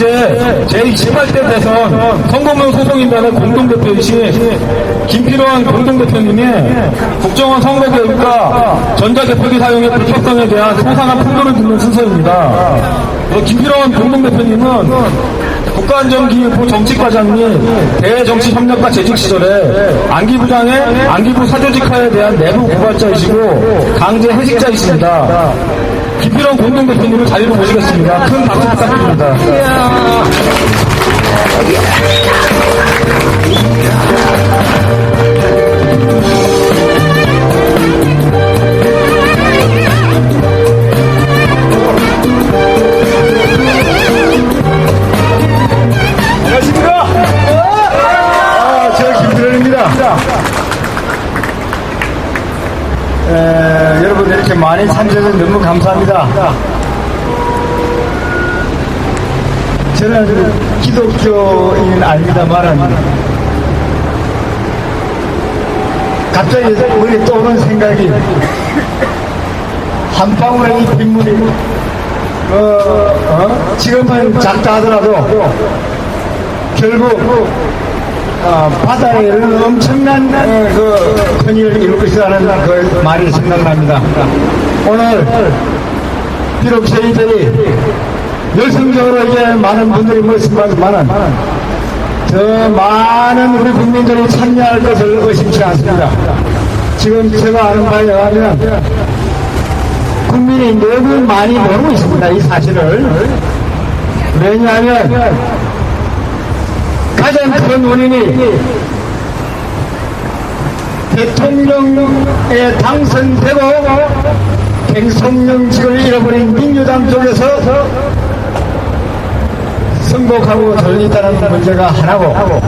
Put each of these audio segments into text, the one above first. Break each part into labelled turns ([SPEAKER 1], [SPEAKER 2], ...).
[SPEAKER 1] 어제 제28대 대선 선거문 소송인단의 공동대표이신 김필원 공동대표님이 국정원 선거개혁과 전자개표기 사용의 불법성에 대한 소상한 풍도를 듣는 순서입니다. 김필원 공동대표님은 국가안전기획부 정치과장 및 대정치협력과 재직 시절에 안기부장의 안기부 사조직화에 대한 내부 고발자이시고 강제 해직자이십니다. 김필원 공동대표님을 자리로 모시겠습니다. 큰 박수 부탁드립니다.
[SPEAKER 2] 안녕하십니까? 저 김필원입니다. 여러분 이렇게 많이 참여해주셔서 너무 감사합니다. 저는 기독교인은 아닙니다만은 갑자기 머리에 떠오른 생각이 한 방울의 이 빗물이 지금은 작다 하더라도 결국 바다에 엄청난 큰 일을 이룰 것이라는 그 말이 생각납니다. 오늘 비록 저희들이 열성적으로 이제 많은 분들이 모였습니다만은 더 많은 우리 국민들이 참여할 것을 의심치 않습니다. 지금 제가 아는 바에 의하면 국민이 너무 많이 모르고 있습니다. 이 사실을. 왜냐하면 가장 큰 원인이 대통령에 당선되고 대통령직을 잃어버린 민주당 쪽에서 승복하고 돌리다는 문제가 하나고,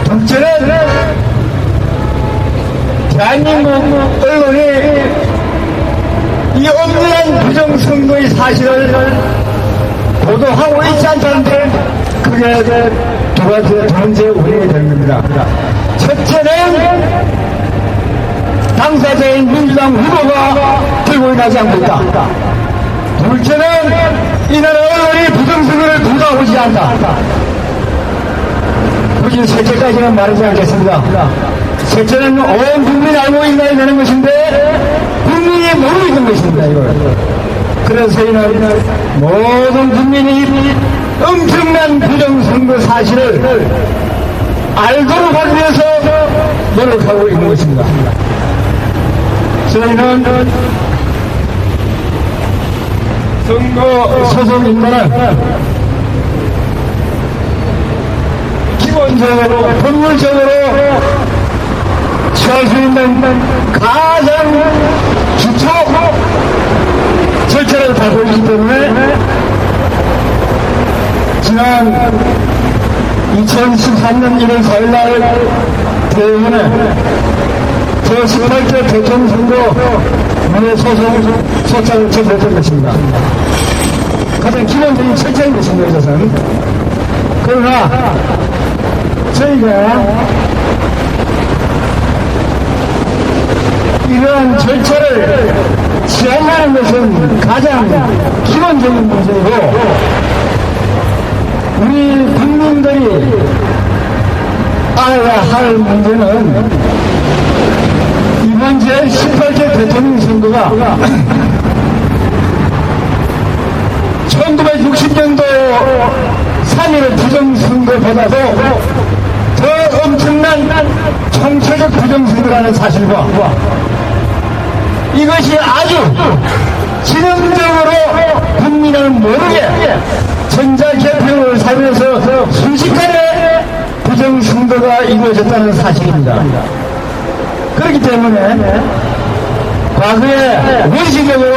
[SPEAKER 2] 둘째는 대한민국 언론이 이 엄연한 부정선거의 사실을 보도하고 있지 않다는데 그게 두 번째 원인이 되는 겁니다. 첫째는 당사자인 민주당 후보가 들고 일하지 않고 있다. 둘째는 이 나라 언론이 부정선거를 보도하지 않다. 굳이 셋째까지는 말하지 않겠습니다. 셋째는 온 국민이 알고 있나야 되는 것인데 국민이 모르고 있는 것입니다. 이걸. 그래서 저희는 모든 국민이 엄청난 부정선거 사실을 알도록 하기 위해서 노력하고 있는 것입니다. 저희는 선거 소송인단은 기본적으로 법률적으로 취할 수 있는 가장 기초 절차를 밟고 있기 때문에 지난 2013년 1월 4일날 대의원에 제18대 대통령선거 소장을 제출했던 것입니다. 가장 기본적인 철저인 것입니다. 이것은. 그러나 저희가 이러한 절차를 취하는 것은 가장 기본적인 문제이고 우리 국민들이 알아야 할 문제는 이번 제18대 대통령 선거가 1960년도 3.15 부정선거보다도 더 엄청난 총체적 부정선거라는 사실과 이것이 아주 지능적으로 국민을 모르게 전자개표를 사용해서 순식간에 부정선거가 이루어졌다는 사실입니다. 그렇기 때문에 과거에 원시적으로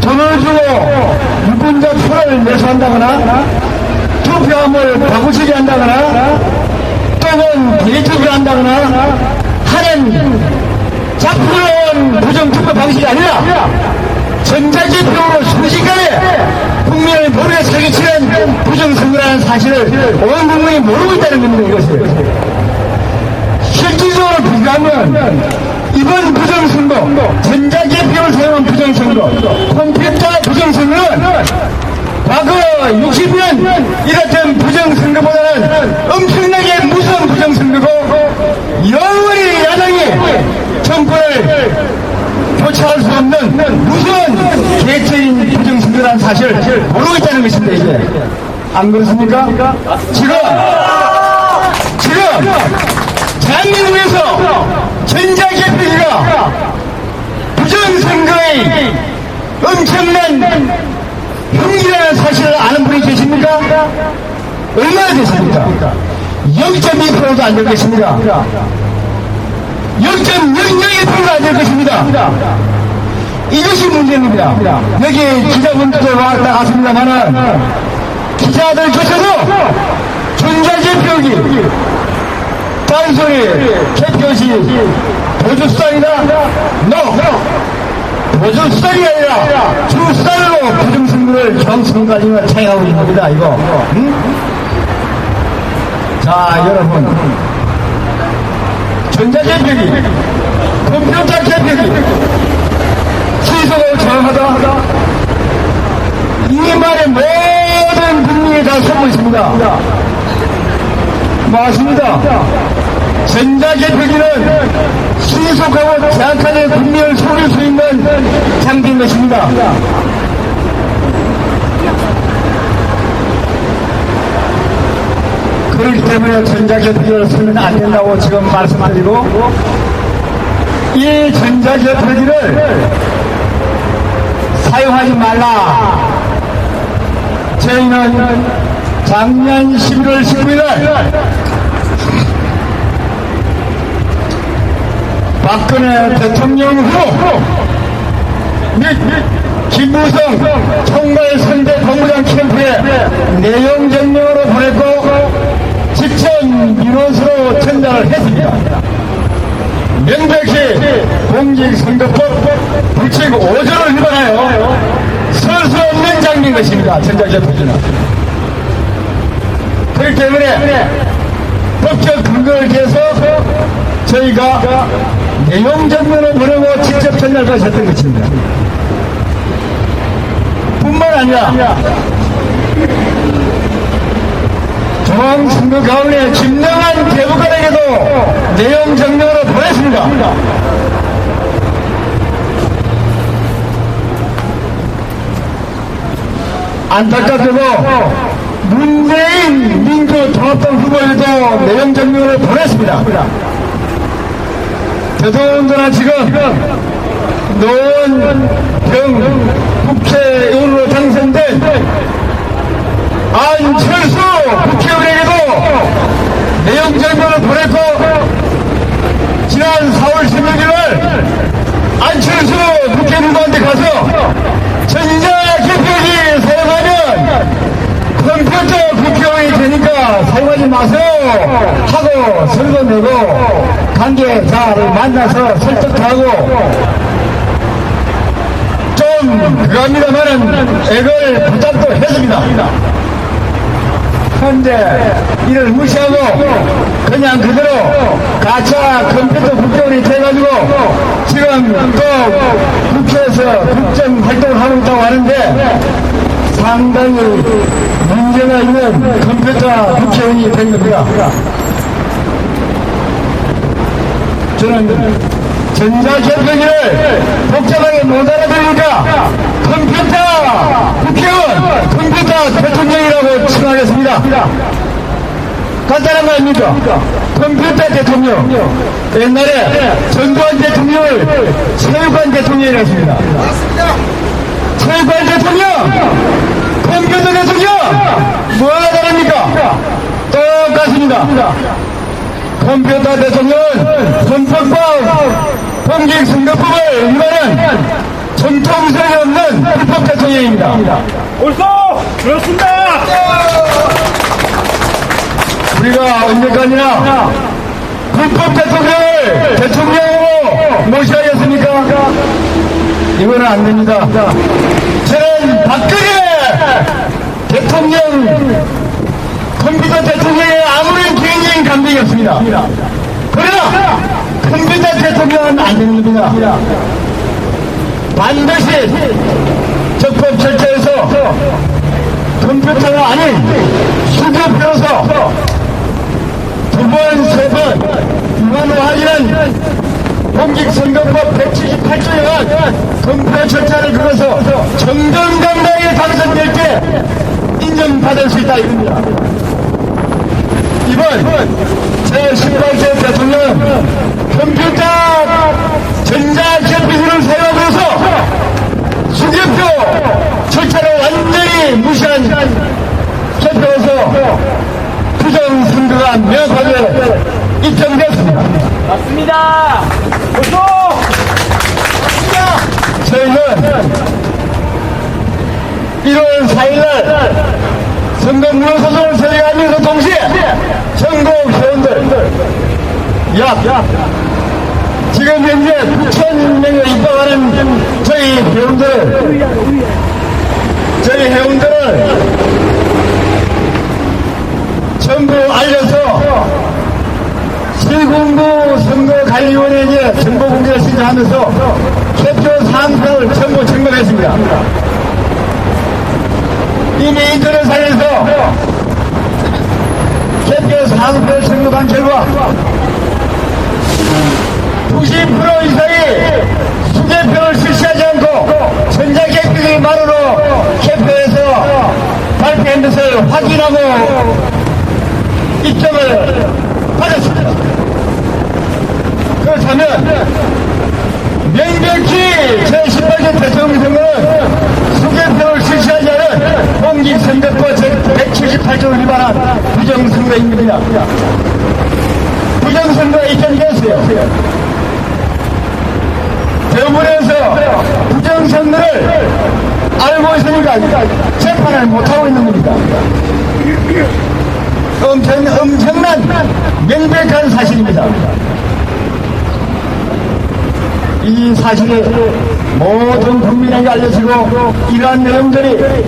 [SPEAKER 2] 돈을 주고 유권자 표를 매수한다거나 투표함을 바꾸치기 한다거나 또는 데이트를 한다거나 하는 작품로운 부정투표 방식이 아니라 전자개표로 순식간에 국민을 모르게 사기치는 부정선거라는 사실을 온 국민이 모르고 있다는 겁니다. 이것을 실질적으로 비교하면 이번 부정선거 전자개표를 사용한 부정선거 컴퓨터 부정선거는 쫓아올 수 없는 무서운 계획적인 부정선거라는 사실을 모르고 있다는 것입니다, 이제. 안 그렇습니까? 지금 대한민국에서 전자개표기가 부정선거의 엄청난 흉기라는 사실을 아는 분이 계십니까? 얼마나 됐습니까? 0.2%도 안 될 것입니다. 0.001%도 안 될 것입니다. 이것이 문제입니다. 여기 기자분들도 왔다 갔습니다만은 기자들조차도 전자개표기 딴소리 개표시 보조수단이다? 보조수단이 아니라 주수단으로 부정선거를 정선거까지는 차이하고 있는 겁니다, 이거. 응? 자, 여러분. 전자개표기, 컴퓨터 개표기, 시소가 정확하다? 이 말에 모든 국민이 다 속고 있습니다. 맞습니다. 전자개표기는 신속하고 정확하게 국민을 속일 수 있는 장비인 것입니다. 그렇기 때문에 전자개표기를 쓰면 안 된다고 지금 말씀드리고, 이 전자개표기를 사용하지 말라. 저희는 작년 11월 15일 박근혜 대통령 후 및 김무성 총괄 선대 본부장 캠프에 내용 증명으로 보냈고 직접 민원서로 전달을 했습니다. 명백히 공직선거법 불책 5조를 위반하여 설 수 없는 장비인 것입니다. 전자개표기는. 그렇기 때문에 법적 근거를 위해서 저희가 내용 증명으로 보내고 직접 전달까지 했던 것입니다. 뿐만 아니라 중앙선거가운의 김영한 대법관에게도 내용 증명으로 보냈습니다. 안타깝게도 문재인 민주통합당 후보에도 내용 증명을 보냈습니다. 더더군다나 지금 노원경 국회의원으로 당선된 안철수 국회의원에게도 내용 증명을 보냈고 지난 4월 16일 안철수 국회의원한테 가서 전자개표기 사용하면 컴퓨터 국회의원이 되니까 사용하지 마세요 하고 설도 내고 관계자를 만나서 설득도 하고 좀 그럽니다만은 액을 부탁도 했습니다. 그런데 이를 무시하고 그냥 그대로 가짜 컴퓨터 국회의원이 돼가지고 지금 또 국회에서 국정 활동을 하고 있다고 하는데 상당히 문제가 있는 컴퓨터 국회의원이 된 겁니다. 저는 전자개표기를 복잡하게 못 알아들으니까 컴퓨터 국회의원, 컴퓨터 대통령이라고 칭하겠습니다. 간단한 거 아닙니까? 컴퓨터 대통령. 옛날에 전두환 대통령을 체육관 대통령이라고 했습니다. 체육관 대통령, 컴퓨터 대통령, 뭐가 다릅니까? 똑같습니다. 컴퓨터 대통령은 헌법과 공직선거법을 위반한 전통성이 없는 불법 대통령입니다.
[SPEAKER 3] 옳소! 그렇습니다!
[SPEAKER 2] 우리가 언제까지나 불법 대통령을 대통령으로 모셔야겠습니까? 이거는 안 됩니다. 저는 박근혜 대통령, 컴퓨터 대통령에 아무런 개인적인 감정이 없습니다. 그러나 컴퓨터 대통령은 안 되는 겁니다. 반드시 적법 절차에서 컴퓨터가 아닌 수급표로서 두 번, 세 번 위반을 하기는 공직선거법 178조에 검표 절차를 걸어서 정정당당하게 당선될 때 인정받을 수 있다 이겁니다. 이번 제18대 대통령은 컴퓨터 전자기표를 사용하면서 수개표 절차를 완전히 무시한 개표에서 부정선거가 명확하게 입증됐습니다.
[SPEAKER 3] 맞습니다. 벌써
[SPEAKER 2] 저희는 1월 4일날 선거무효소송을 처리하면서 동시에 전국 회원들 약 지금 현재 9,000명에 입방하는 저희 회원들을 전부 알려서 시군구 선거관리위원회에 정보 공개를 신청하면서 개표 사항표를 전부 증명했습니다. 이미 인터넷상에서 개표 사항표를 등록한 결과 90% 이상이 수개표를 실시하지 않고 전자개표기만으로 개표해서 발표한 것을 확인하고 입증을 받았습니다. 그렇다면 명백히 제18대 대통령 선거는 수개표를 실시하지 않은 공직선거법 제178조를 위반한 부정선거입니다. 부정선거가 입증됐어요. 대법원에서 부정선거를 알고 있으니까 재판을 못하고 있는 겁니다. 엄청난 명백한 사실입니다. 이 사실이 모든 국민에게 알려지고 이러한 내용들이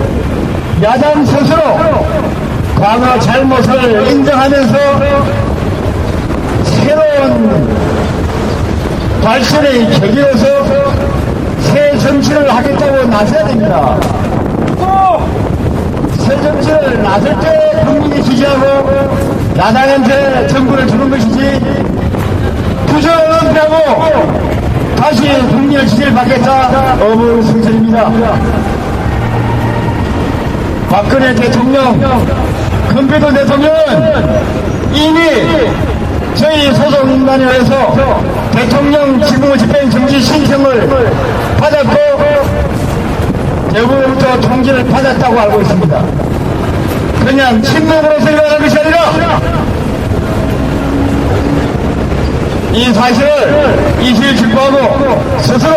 [SPEAKER 2] 야당 스스로 과거 잘못을 인정하면서 새로운 발전의 계기로서 새 정치를 하겠다고 나서야 됩니다. 새 정치를 나설 때 국민이 지지하고 야당한테 정부를 주는 것이지 부정을 은폐하고 다시 국민의 지지를 받겠다 어불성설입니다. 박근혜 대통령, 컴퓨터 대통령은 이미 저희 소속인단위에서 대통령 직무집행 정지 신청을 받았고 대부분부터 통지를 받았다고 알고 있습니다. 그냥 침묵으로 생각하는 것이 아니라 이 사실을 이실직고하고 스스로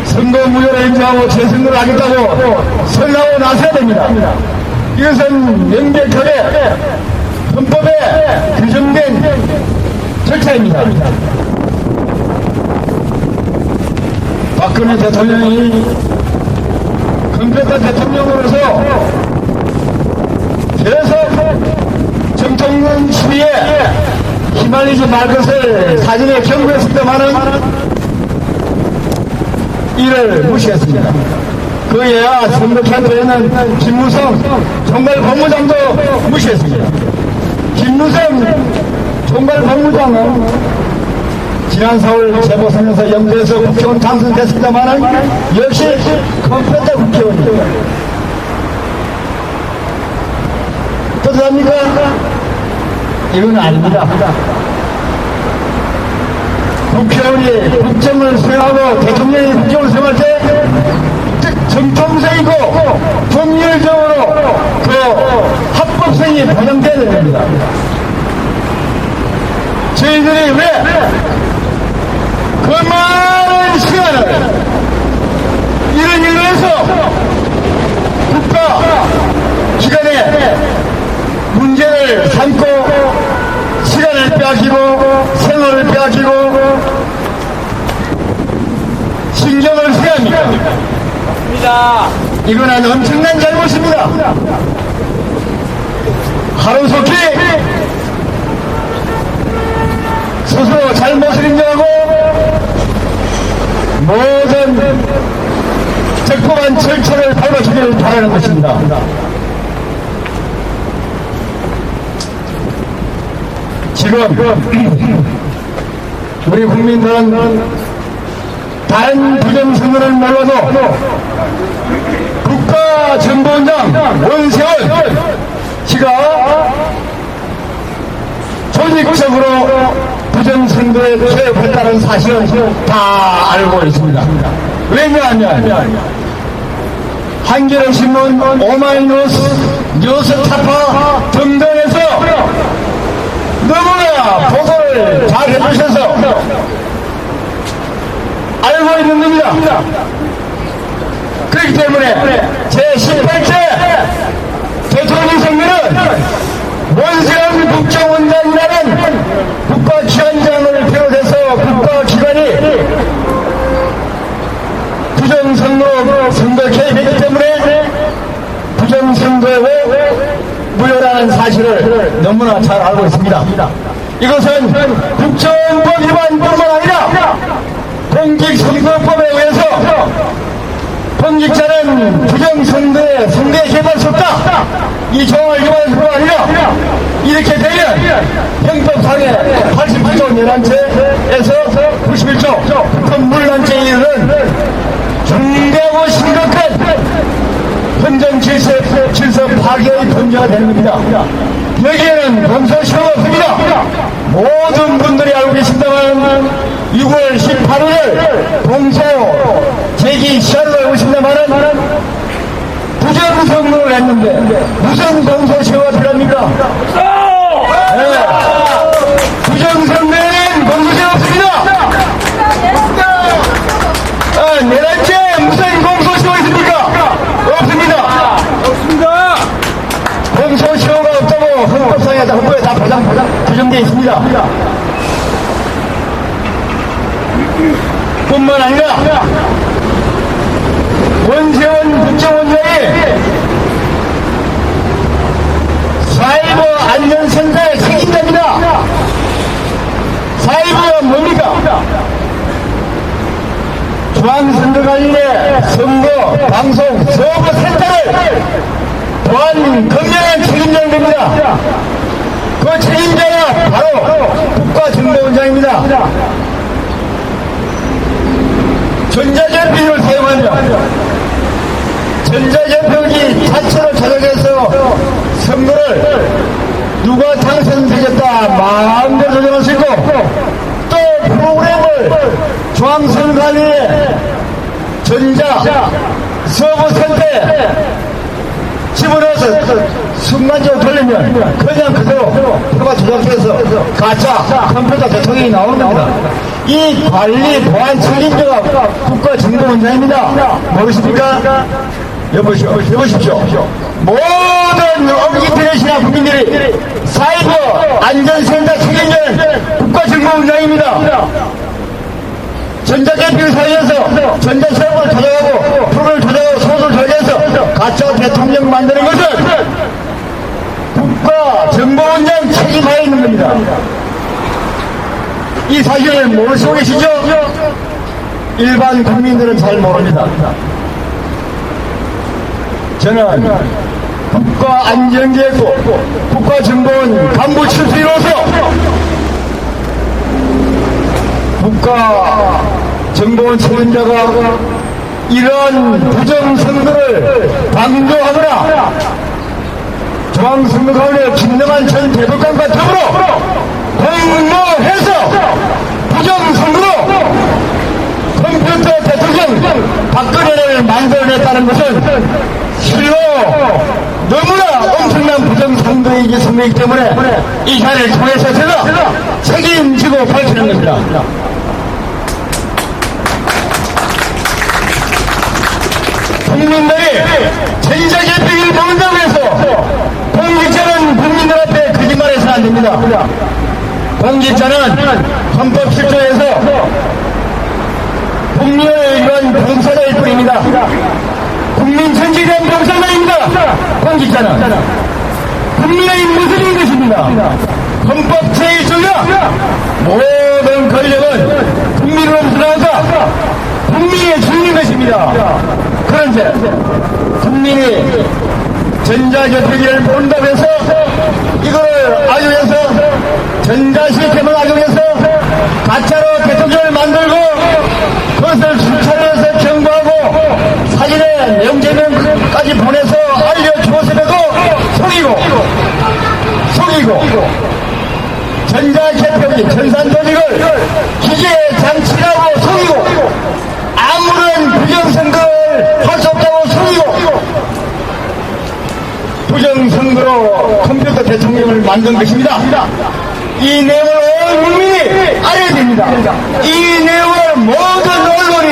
[SPEAKER 2] 선거 무효를 인정하고 재선거를 하겠다고 선언하고 나서야 됩니다. 이것은 명백하게 헌법에 규정된 절차입니다. 박근혜 대통령이 컴퓨터 대통령으로서 계속 정통령 시위에 휘말리지 말 것을 사전에 경고했습니다마는 이를 무시했습니다. 그에야 선거캔들에는 김무성 총괄본부장도 무시했습니다. 김무성 총괄본부장은 지난 4월 재보선에서 영도에서 국회의원 당선됐습니다마는 역시 컴퓨터 국회의원입니다. 어떡합니까? 이건 아닙니다. 국회의원이 국정을 수행하고 대통령이 국정을 수행할 때 정통성이고 법률적으로 그 합법성이 보장돼야 됩니다. 저희들이 왜 그 많은 시간을 이런 일을 해서 국가 기관에 문제를 삼고 시간을 빼앗기고 생활을 빼앗기고 신경을 써야 합니까? 이거는 엄청난 잘못입니다. 하루속히 스스로 잘못을 인정하고 모든 적법한 절차를 밟아주기를 바라는 것입니다. 지금 우리 국민들은 다른 부정선거를 몰라도 국가정보원장 원세훈 씨가 조직적으로 부정선거에 개입했다는 사실은 다 알고 있습니다. 왜냐하면 한겨레신문, 오마이뉴스, 뉴스타파 등등에서 너무나 보도를 잘 해주셔서 알고 있는 겁니다. 그렇기 때문에 제18대 대통령 선거는 원세훈 국정원장이라는 국가기관장을 비롯해서 국가기관이 부정선거로 선거 개입했기 때문에 부정선거에 무효라는 사실을 너무나 잘 알고 있습니다. 이것은 국정법 위반뿐만 아니라 공직선거법에 의해서 공직자는 부정선거에 선거에 개입할 수 없다. 이 조항을 위반할 뿐만 아니라 이렇게 되면 형법상의 88조 내란죄에서 91조 국헌물란죄에 이르는 중대하고 심각한 헌정 질서 파괴의 범죄가 되는 겁니다. 여기에는 공소시효가 없습니다. 모든 분들이 알고 계신다만 6월 18일 공소 제기 시한으로 알고 있습니다만 부정선거를 했는데 무슨 공소시효가 필요합니까? 네. 부정선거에는 공소시효 없습니다. 내란죄 무슨 공소시효 있습니까? 없습니다.
[SPEAKER 3] 없습니다.
[SPEAKER 2] 공소시효가 없다고 헌법에 다 규정되어 있습니다. 뿐만 아니라 원세훈 국정원장이 사이버 안전센터의 책임자입니다. 사이버가 뭡니까? 중앙선거관리의 선거, 방송, 서버 센터를 보안 검열한 책임자는 겁니다. 그 책임자가 바로 국가정보원장입니다. 전자제표기를 사용하며 전자제표기 자체로 조작해서 선거를 누가 당선되겠다 마음대로 조정할 수 있고 또 프로그램을 중앙선거관리의 전자 서버센터에 집어넣어서 순간적으로 돌리면 그냥 그대로 표가 조작해서 가짜 컴퓨터 대통령이 나오는 겁니다. 이 관리 보안 책임자가 국가정보원장입니다. 모르십니까? 여보십시오. 모든 인터넷이나 국민들이 사이버 안전센터 책임자는 국가정보원장입니다. 전자제표를 사용해서 전자서버를 조작하고 프로를 조작하고 소수를 조작해서 가짜 대통령 만드는 것은 국가정보원장 책임하에 있는 겁니다. 이 사실을 모르시고 계시죠? 일반 국민들은 잘 모릅니다. 저는 국가안전계획부 국가정보원 간부 출신으로서 국가정보원 책임자가 이러한 부정선거를 방조하거나 중앙선거관리의 김명한 전 대법관과 더불어 공모해서 부정선거로 컴퓨터 대통령 박근혜를 만들어냈다는 것은 실로 너무나 엄청난 부정선거이기 때문에 이 자리를 통해서 제가 책임지고 밝히는 겁니다. 국민들이 전자제표기를 먹는다고 해서 공직자는 국민들 앞에 거짓말해서는 안 됩니다. 공직자는 헌법 7조에서 국민을 위한 봉사자일 뿐입니다. 국민 전체에 대한 봉사자입니다. 공직자는 국민의 모습인 것입니다. 헌법 제1조가 모든 권력은 국민으로부터 나온다. 국민의 주인인 것입니다. 그런데 국민이 전자제표기를 본다고 해서 이걸 아유해서 전자 가짜로 대통령을 만들고 그것을 수차례해서 경고하고 사진에 내용제명까지 보내서 알려주었음에도 속이고 전자개표기 전산조직을 기계의 장치라고 속이고 아무런 부정선거를 할 수 없다고 속이고 부정선거로 컴퓨터 대통령을 만든 것입니다. 이 내용을 온 국민이 알아야 됩니다. 이 내용을 모든 언론이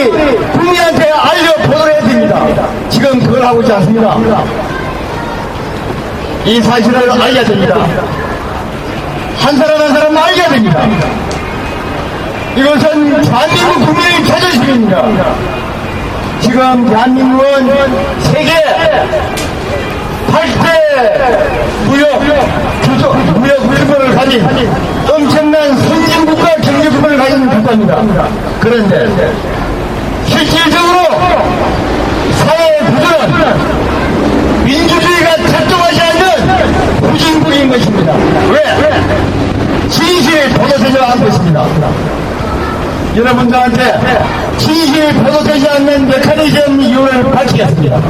[SPEAKER 2] 국민한테 알려보도록 해야 됩니다. 지금 그걸 하고 있지 않습니다. 이 사실을 알려야 됩니다. 한 사람 한 사람 알려야 됩니다. 이것은 대한민국 국민의 자존심입니다. 지금 대한민국은 세계 8대 무역 규모를 가진 엄청난 선진국가 경제 규모를 가진 국가입니다. 그런데 실질적으로 사회 구조는 민주주의가 작동하지 않는 후진국인 것입니다. 왜? 진실이 보도되지 않고 있습니다. 여러분들한테 진실이 보도되지 않는 메커니즘 이유를 밝히겠습니다.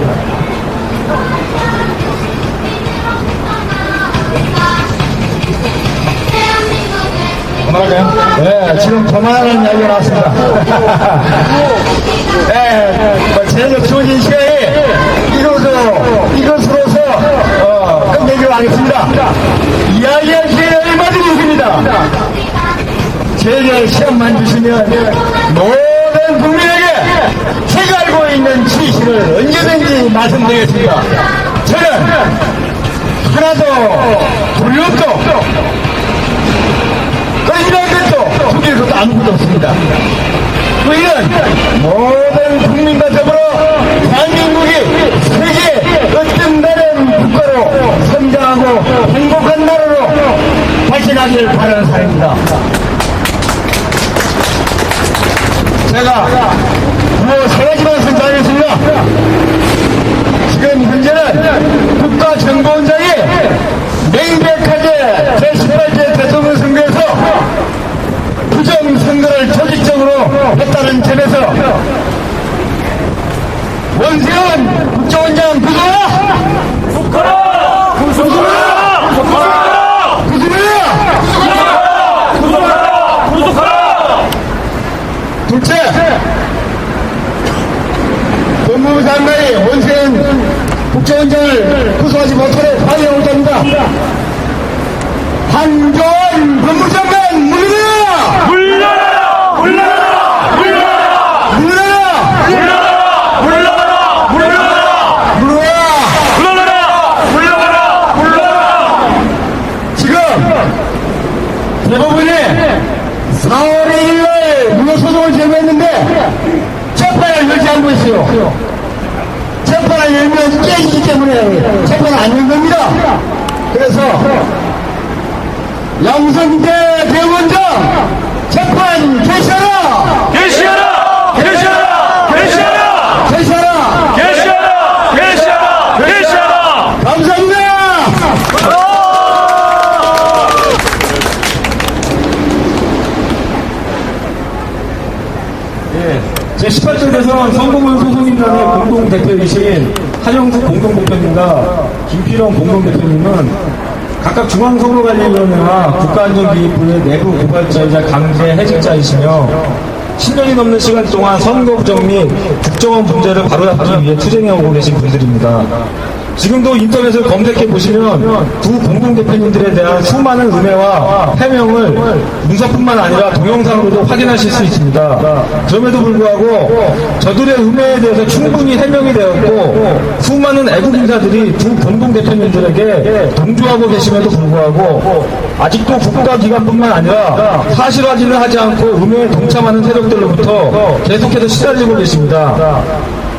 [SPEAKER 2] 그만할까요? 네, 지금 그만하는 이야기가 나왔습니다. 네, 제가 주어진 시간에 이것으로서 끝내기로 하겠습니다. 이야기할 기회 얼마든지 있습니다. 제게 시간만 주시면 모든 국민에게 제가 알고 있는 지식을 언제든지 말씀드리겠습니다. 저는 하나도 두렵도 거짓말 것도 숨길 것도 아무것도 없습니다. 우리는 모든 국민과 더불어 대한민국이 세계 어떤 다른 국가로 성장하고 행복한 나라로 발전하기를 바라는 사람입니다. 제가 세 가지만 선언하겠습니다. 지금 현재는 국가정보원장이 명백하게 제18대 대통령 선거에서 부정선거를 조직적으로 했다는 점에서 원세훈 국정원장 구속하라!
[SPEAKER 3] 구속하라! 구속하라! 구속하라!
[SPEAKER 2] 구속하라!
[SPEAKER 3] 구속하라! 구속하라!
[SPEAKER 2] 둘째, 법무부 장관이 원세훈 국정원장을 구속하지 못하도록 방해하고 있답니다. 한교안 법무장관 물러나라!
[SPEAKER 3] 물러나라! 물러나라! 물러나라!
[SPEAKER 2] 물러나라!
[SPEAKER 3] 물러나라! 물러나라! 물러나라!
[SPEAKER 2] 물러나라!
[SPEAKER 3] 물러나라! 물러나라!
[SPEAKER 2] 지금 대법원이 4월 1일날 무효소송을 제기했는데 재판을 열지 않고 있어요. 재판을 열면 깨지기 때문에 재판을 안 연 겁니다. 그래서 양성대 대법원장 재판 개시하라!
[SPEAKER 3] 개시하라! 개시하라! 개시하라!
[SPEAKER 2] 개시하라!
[SPEAKER 3] 개시하라! 개시하라! 개시하라!
[SPEAKER 2] 감사합니다.
[SPEAKER 1] 제18대 대선 선거문 소속인단의 공동대표이신 한영숙 공동대표님과 김필원 공동대표님은 각각 중앙선거관리위원회와 국가안전기획부의 내부 고발자이자 강제 해직자이시며 10년이 넘는 시간 동안 선거 부정 및 국정원 문제를 바로잡기 위해 투쟁해오고 계신 분들입니다. 지금도 인터넷을 검색해 보시면 두 공동대표님들에 대한 수많은 음해와 해명을 문서뿐만 아니라 동영상으로도 확인하실 수 있습니다. 그럼에도 불구하고 저들의 음해에 대해서 충분히 해명이 되었고 수많은 애국 인사들이 두 공동대표님들에게 동조하고 계심에도 불구하고 아직도 국가기관뿐만 아니라 사실화지를 하지 않고 음해에 동참하는 세력들로부터 계속해서 시달리고 계십니다.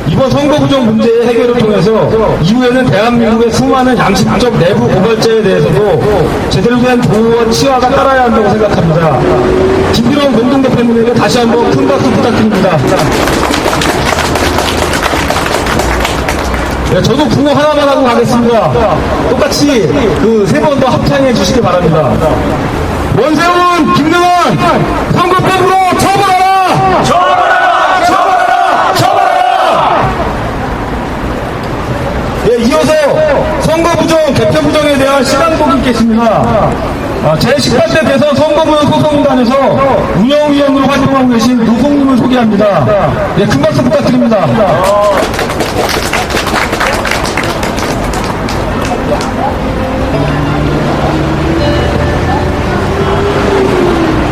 [SPEAKER 1] 이번 선거 부정 문제의 해결을 통해서 이후에는 대한민국의 수많은 양심적 내부 고발자에 대해서도 제대로 된 보호와 치화가 따라야 한다고 생각합니다. 김필원 공동대표님에게 다시 한번 큰 박수 부탁드립니다. 네, 저도 구호 하나만 하고 가겠습니다. 똑같이 그 3번 더 합창해 주시기 바랍니다.
[SPEAKER 2] 원세훈, 김능원 선거법으로 처벌하라!
[SPEAKER 3] 처벌하라! 처벌하라! 처벌하라!
[SPEAKER 1] 예, 이어서 선거부정, 대표부정에 대한 시간복이 있겠습니다. 제18대 대선 선거부정 소송단에서 운영위원으로 활동하고 계신 노송님을 소개합니다. 예, 큰 박수 부탁드립니다.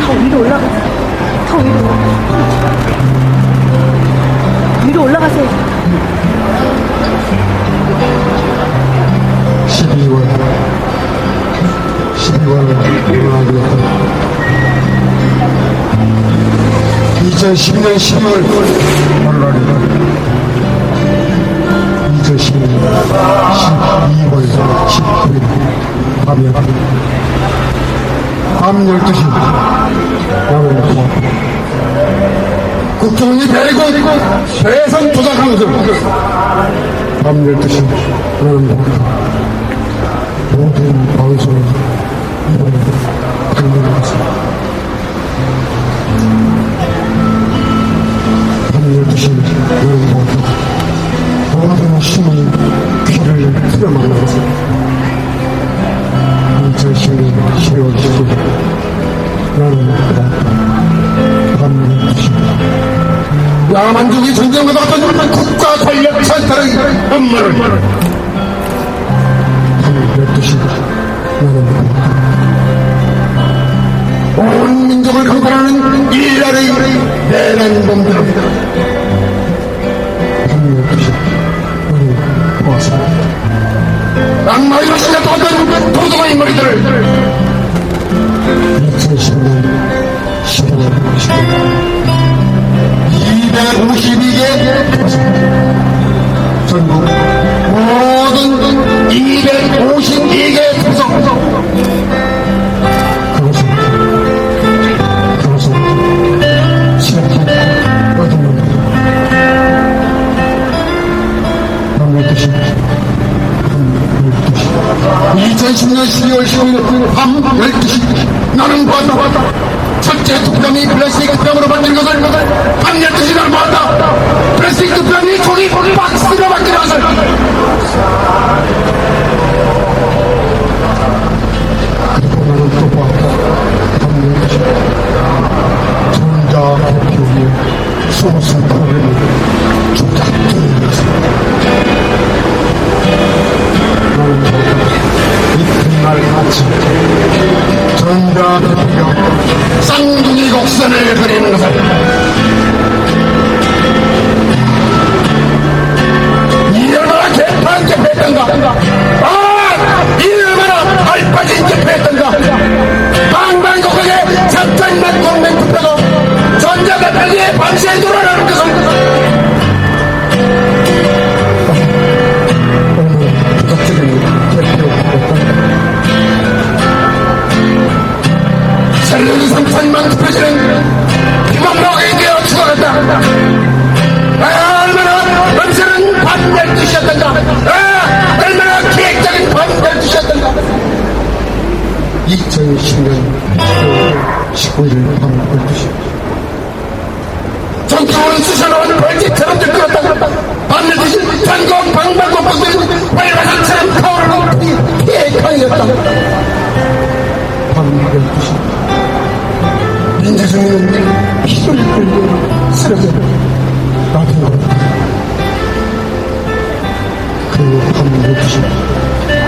[SPEAKER 4] 더 위로 올라가. 더 위로. 위로 올라가세요.
[SPEAKER 2] 2012년 12월 2012년 12월 19일 밤에 밤 12시 국정원이 베리고 대선 조작한 것을 밤 12시 나는 모든 방송을 방문했습니다. 밤 12시 나는 모든 시민이 귀를 틀어막았습니다. 2010년 12월 10일 나는 밤 12시 야만족이 전쟁보다 어떤 국가 권력 찬탈의 엄마를 밤 12시 나는 온 민족을 강탈하는 일날의 내란 놈들 밤 12시 나는 보았습니다. 악마의 신의 어떤 도둑의 인물들을 2010년 11월 10일 252개 전국 모든 252개 구성 그것은 시작해 얻은 겁니다. 밤 12시 2010년 12월 15일 밤 12시 나는 봤다. 첫째 투표함이 플라스틱 투표함으로 바뀐 것을 밤 12시 나는 봤다. 플라스틱 투표함이 종이 막 쓸어 바뀐 것을 그리고 나는 또 봤다. 밤 12시 전자투표기에 소수 프로그램이 조작되는 것을 이튿날 아침 전자투표가 쌍둥이 곡선을 그리는 것을 이 얼마나 개판 개패했던가 이 얼마나 알빠진 개패했던가 방방곡곡에 작전만 공맹 투표가 전자투표기에 밤새 돌아가는 것을 셀러리 3천만 투표지는 피망록에 되어 죽어간다. 얼마나 음세는 밤 12시였던가. 얼마나 기획적인 밤 12시였던가. 2010년 19일 밤 12시 정치원은 수셔놓은 벌집처럼 들끓었다. 밤 12시 전국 방방곡곡들이 빨간색처럼 타오르는 피해강이었다. 밤 12시 민주주의는 피를 흘리고 쓰러져 나쁜 겁니다. 그 밤 12시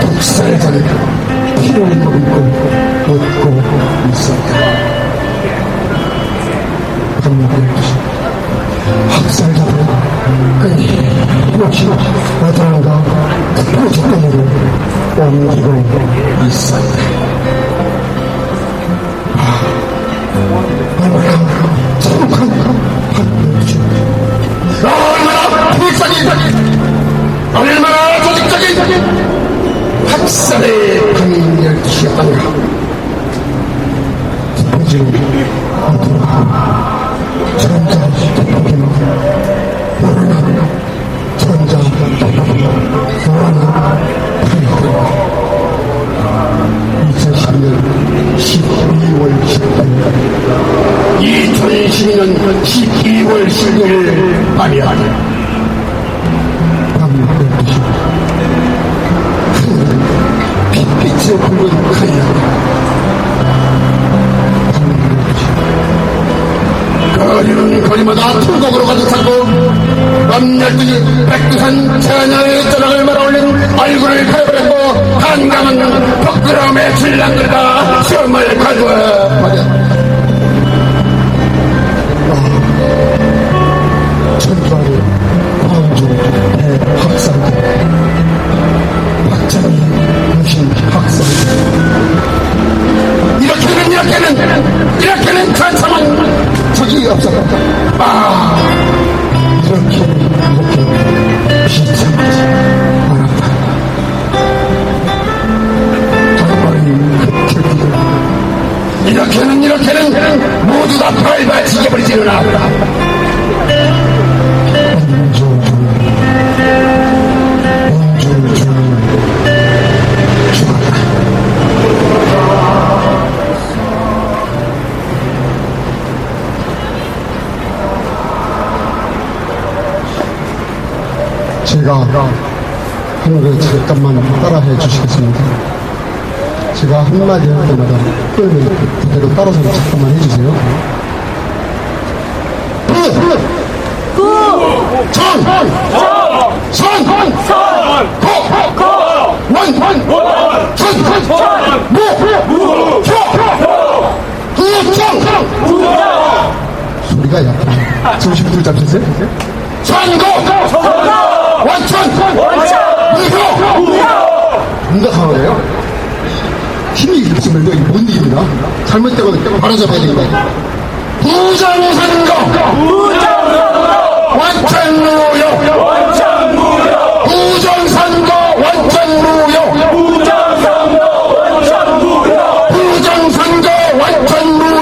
[SPEAKER 2] 독살자는 피를 먹고 웃고 있었다. 밤 12시 학살자들은 끊임없이 어디론가 특별 조건으로 옮기고 있었다. 얼마나 참혹한 판결이죠. 얼마나 불쌍히 얼마나 조직적인 학살의 밤 12시였던가. 투표지는 어디로 전자투표기는 모르나 전자투표기는 모르나 2010년 12월
[SPEAKER 3] 아니야.
[SPEAKER 2] 밤이 12시. 빛빛에 붉은 칼이야.
[SPEAKER 3] 거리는 거리마다 통곡으로 가득 차고 밤 12시 백두산 천양의 조각을 말아올린 얼굴을 가려버렸고 한강은 부끄러움에 줄랑거리다 숨을 가두어 버렸다.
[SPEAKER 2] 전두환의 광주 대학살들, 박정희 무신 학살들.
[SPEAKER 3] 이렇게는 처참한 적이 없었다.
[SPEAKER 2] 이렇게 비참하지 않았다. 정말 그 결기를
[SPEAKER 3] 이렇게는 모두 다 발발치게버리지는 않았다.
[SPEAKER 2] 원주 죽었다. 제가 하는 거 잠깐만 따라해 주시겠습니다. 제가 한마디 할 때마다 끌면 그대로 따라서 잠깐만 해주세요. 소리가 약간 정신 줄 잡혔어요? 뭔가 강하네요. 힘이 없으면 이거 못 이깁니다. 잘못되거든 바로잡아야 됩니다.
[SPEAKER 3] 부정선거 원천무효 부정선거 원천무효 부정선거 원천무효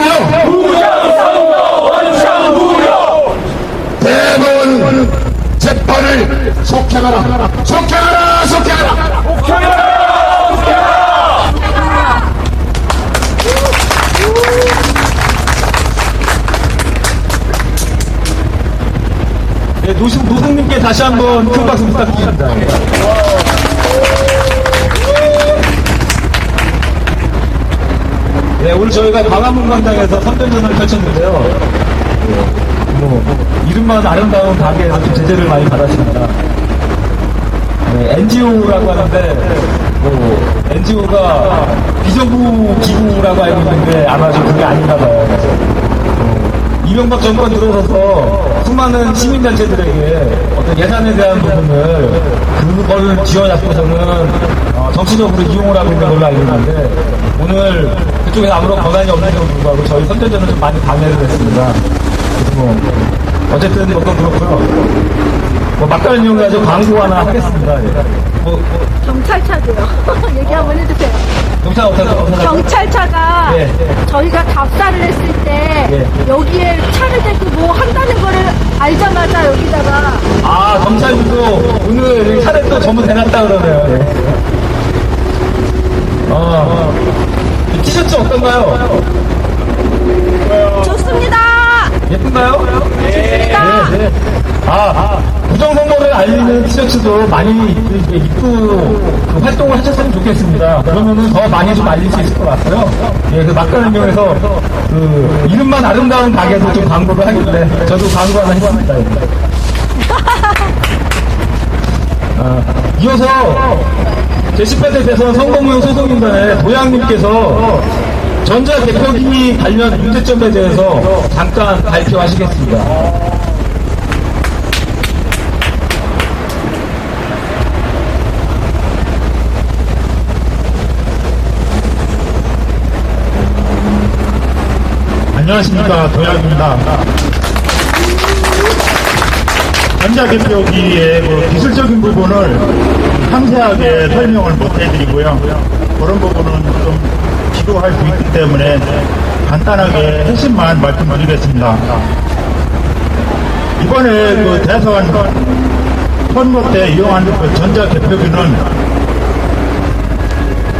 [SPEAKER 3] 대법원 재판을 속행하라.
[SPEAKER 1] 네, 노승님께 다시 한번 큰 박수 부탁드립니다. 네, 오늘 저희가 광화문 광장에서 선전전을 펼쳤는데요. 이름만 아름다운 가게에서 좀 제재를 많이 받았습니다. 네, NGO라고 하는데, NGO가 비정부 기구라고 알고 있는데 아마 좀 그게 아닌가 봐요. 그래서 이명박 정권 들어서서 수많은 시민단체들에게 어떤 예산에 대한 부분을 그걸 쥐어잡고서는 정치적으로 이용을 하고 있는 걸로 알고 있는데 오늘 그쪽에서 아무런 권한이 없는데도 불구하고 저희 선전전을 좀 많이 방해를 했습니다. 그래서 어쨌든 그건 그렇고요. 막간을 이용해서 광고 하나 하겠습니다.
[SPEAKER 4] 경찰차도요. 얘기 한번 해주세요.
[SPEAKER 1] 경찰 어떻게
[SPEAKER 4] 경찰차가
[SPEAKER 1] 예.
[SPEAKER 4] 저희가 답사를 했을 때
[SPEAKER 1] 예.
[SPEAKER 4] 여기에 차를 대고 뭐 한다는 거를 알자마자 여기다가
[SPEAKER 1] 경찰도 오늘 차를 또 전부 대놨다 그러네요. 이 티셔츠 어떤가요?
[SPEAKER 4] 좋습니다.
[SPEAKER 1] 예쁜가요?
[SPEAKER 4] 좋습니다.
[SPEAKER 1] 네. 부정선거를 알리는 티셔츠도 많이 입고 활동을 하셨으면 좋겠습니다. 그러면은 더 많이 좀 알릴 수 있을 것 같아요. 예, 그 막간을 이용해서 이름만 아름다운 가게도 좀 광고를 하길래 저도 광고 하나 했습니다. 이어서 제18대 대선 선거무용 소속인단의 도양님께서 전자대표기 관련 문제점에 대해서 잠깐 발표하시겠습니다.
[SPEAKER 5] 안녕하십니까, 도양입니다. 전자개표기의 기술적인 부분을 상세하게 설명을 못 해드리고요. 그런 부분은 좀 지도할 수 있기 때문에 간단하게 핵심만 말씀드리겠습니다. 이번에 대선 선거 때 이용한 전자개표기는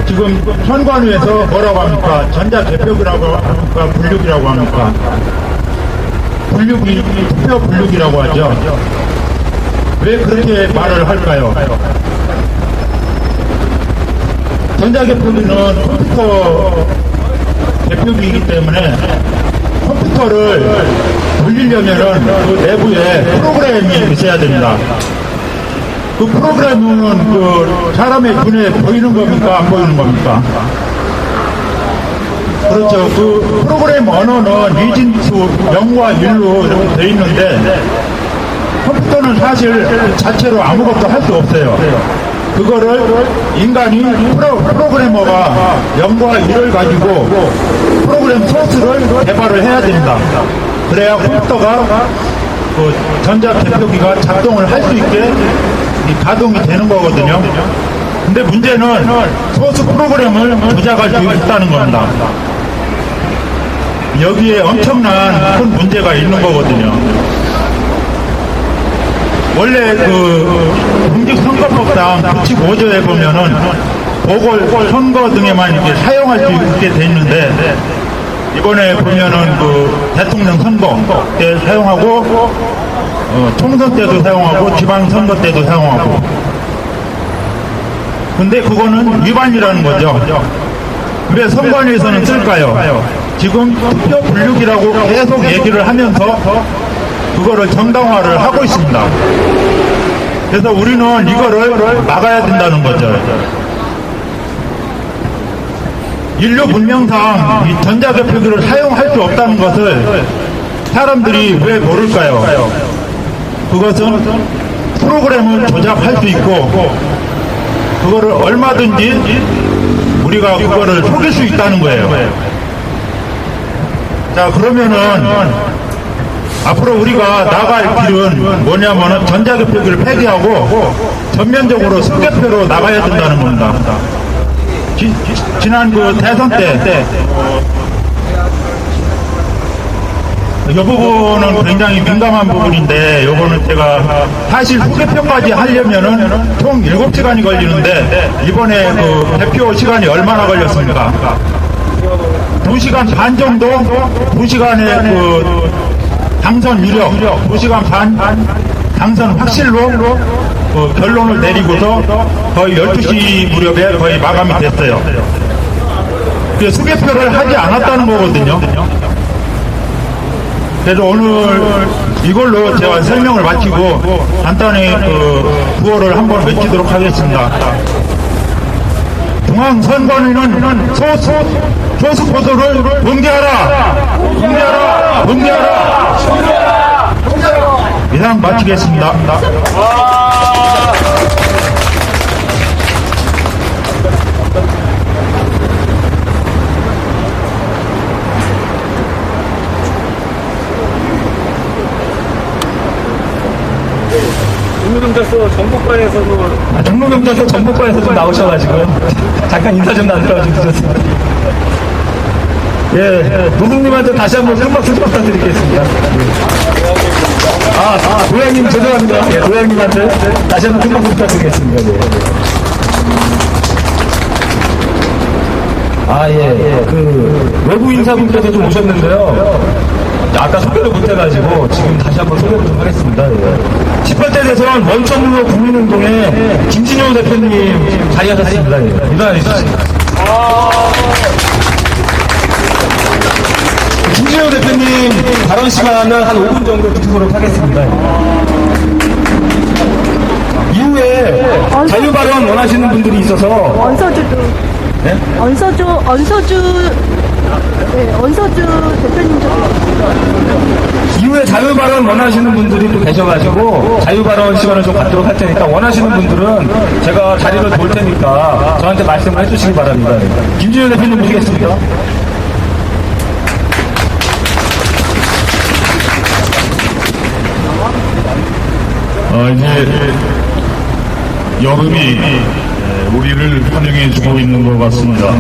[SPEAKER 5] 지금 선관위에서 뭐라고 합니까? 전자개표기라고 합니까? 분류기라고 합니까? 투표 분류기라고 하죠. 왜 그렇게 말을 할까요? 전자개표기는 컴퓨터 개표기이기 때문에 컴퓨터를 돌리려면은 그 내부에 프로그램이 있어야 됩니다. 그 프로그램은 그 사람의 눈에 보이는 겁니까? 안 보이는 겁니까? 그렇죠. 그 프로그램 언어는 위진수 0과 1로 이렇게 되어 있는데 컴퓨터는 사실 그 자체로 아무것도 할 수 없어요. 그거를 인간이 프로그래머가 0과 1을 가지고 프로그램 소스를 개발을 해야 됩니다. 그래야 컴퓨터가 그 전자개표기가 작동을 할 수 있게 가동이 되는 거거든요. 근데 문제는 소스 프로그램을 조작할 수 있다는 겁니다. 여기에 엄청난 큰 문제가 있는 거거든요. 원래 그 공직선거법상 95조에 보면은 보궐선거 등에만 이렇게 사용할 수 있게 돼 있는데 이번에 보면은 그 대통령 선거 때 사용하고 총선 때도 사용하고 지방선거 때도 사용하고 근데 그거는 위반이라는 거죠. 왜 선관위에서는 쓸까요? 지금 투표 분류기라고 계속 얘기를 하면서 그거를 정당화를 하고 있습니다. 그래서 우리는 이거를 막아야 된다는 거죠. 인류 문명상 이 전자개표기를 사용할 수 없다는 것을 사람들이 왜 모를까요? 그것은 프로그램을 조작할 수 있고 그거를 얼마든지 우리가 그거를 속일 수 있다는 거예요. 자, 그러면은 앞으로 우리가 나갈 길은 뭐냐면은 전자개표기를 폐기하고 전면적으로 승개표로 나가야 된다는 겁니다. 지난 그 대선 때 이 부분은 굉장히 민감한 부분인데 요거는 제가 사실 후개표까지 하려면은 총 7시간이 걸리는데 이번에 그 대표 시간이 얼마나 걸렸습니까? 2시간 반 정도? 2시간의 그 당선 유력 2시간 반 당선 확실로 그 결론을 내리고서 거의 12시 무렵에 거의 마감이 됐어요. 수개표를 하지 않았다는 거거든요. 그래서 오늘 이걸로 제가 설명을 마치고 간단히 그 구호를 한번 외치도록 하겠습니다. 중앙선관위는 소수 보도를 붕괴하라! 붕괴하라! 붕괴하라! 이상 마치겠습니다.
[SPEAKER 1] 종로경찰서 전북과에서도 종로경찰서 전북과에서 좀 나오셔가지고 잠깐 인사 좀 나누라고 좀 드렸습니다. 예, 노숙님한테 다시 한번 큰 박수 좀 부탁드리겠습니다. 도양님 죄송합니다. 예, 도양님한테 다시 한번 큰 박수 부탁드리겠습니다. 예. 그 외부 인사분께서 좀 오셨는데요. 아까 소개를 못해가지고 지금 다시 한번 소개를 좀 하겠습니다. 18대 대선 원천무효 국민운동에 김진효 대표님 자리하셨습니다. 일어나 주시죠. 김진효 대표님 발언 시간은 한 5분 정도 두도록 하겠습니다. 이후에 자유 발언 원하시는 분들이 있어서
[SPEAKER 4] 언서주도.
[SPEAKER 1] 네?
[SPEAKER 4] 언서주 대표님도.
[SPEAKER 1] 이후에 자유 발언 원하시는 분들이 또 계셔가지고 자유 발언 시간을 좀 갖도록 할 테니까 원하시는 분들은 제가 자리를 돌 테니까 저한테 말씀을 해주시기 바랍니다. 김준현 대표님 모시겠습니다.
[SPEAKER 3] 이제 여름이 우리를 환영해 주고 있는 것 같습니다.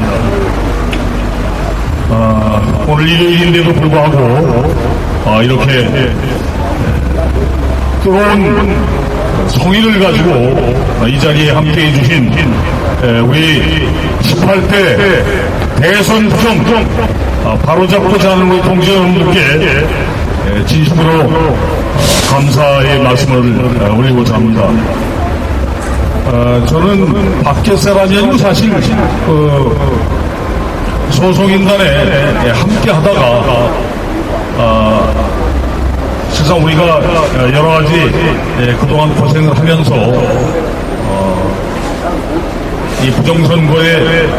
[SPEAKER 3] 오늘 일요일인데도 불구하고 이렇게 뜨거운 성의를 가지고 이 자리에 함께해 주신 우리 18대 대선 부정 바로잡고자 하는 우리 동지여러분들께 진심으로 감사의 말씀을 올리고자 합니다. 저는 밖에 사람이 아니고 사실 소속인단에 함께 하다가 실상 우리가 여러 가지 그동안 고생을 하면서 이 부정선거의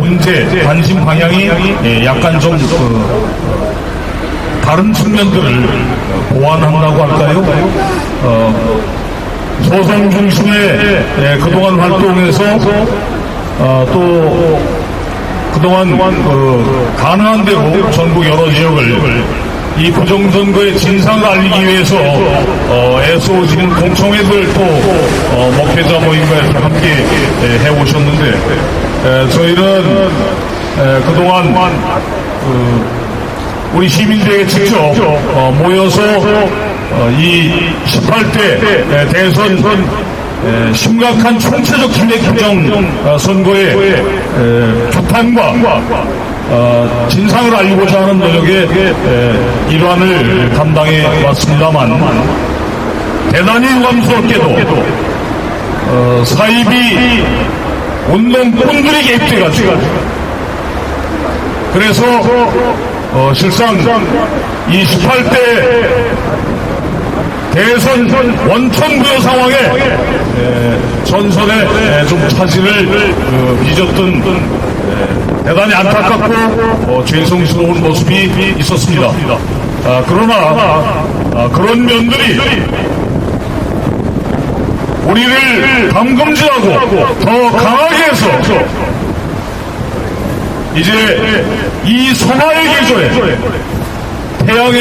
[SPEAKER 3] 문제, 관심 방향이 약간 좀 다른 측면들을 보완한다고 할까요? 소송 중심의 그동안 활동에서 또 그동안 가능한 대로 전국 여러 지역을 이 부정선거의 진상을 알리기 위해서 애써오시는 공청회들 또 목회자 모임과 이렇게 함께 해오셨는데 저희는 그동안 우리 시민들에게 직접 모여서 이 18대 대선 심각한 총체적 기획 부정 선거의 규탄과 진상을 알리고자 하는 노력의 일환을 감당해 왔습니다만 대단히 유감스럽게도 사이비 운동꾼들이 개입돼가지고 그래서 실상 이 18대 대선 원천부여 상황에 전선에 좀 차질을 빚었던 대단히 안타깝고 죄송스러운 모습이 있었습니다. 그러나 그런 면들이 우리를 감금질하고 더 강하게 해서 이제 이 성화의 계절에 태양의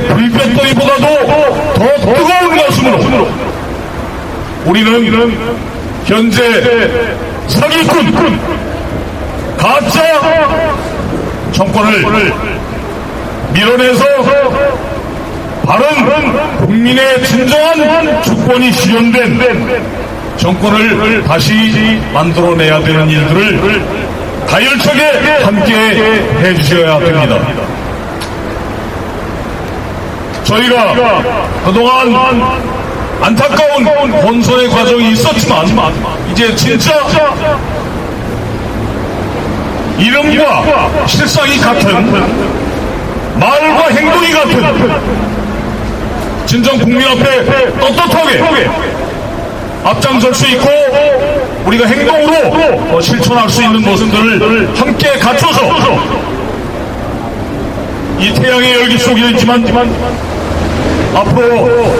[SPEAKER 3] 불볕더위보다도 더 뜨거운 가슴으로 우리는 현재 사기꾼 가짜 정권을 밀어내서 바른 국민의 진정한 주권이 실현된 정권을 다시 만들어내야 되는 일들을 가열차게 함께 해주셔야 됩니다. 저희가 그동안 안타까운 본선의 과정이 있었지만 이제 진짜 이름과 실상이 같은 말과 행동이 같은 진정 국민 앞에 떳떳하게 앞장설 수 있고 우리가 행동으로 실천할 수 있는 모습들을 함께 갖춰서 이 태양의 열기 속에 있지만 앞으로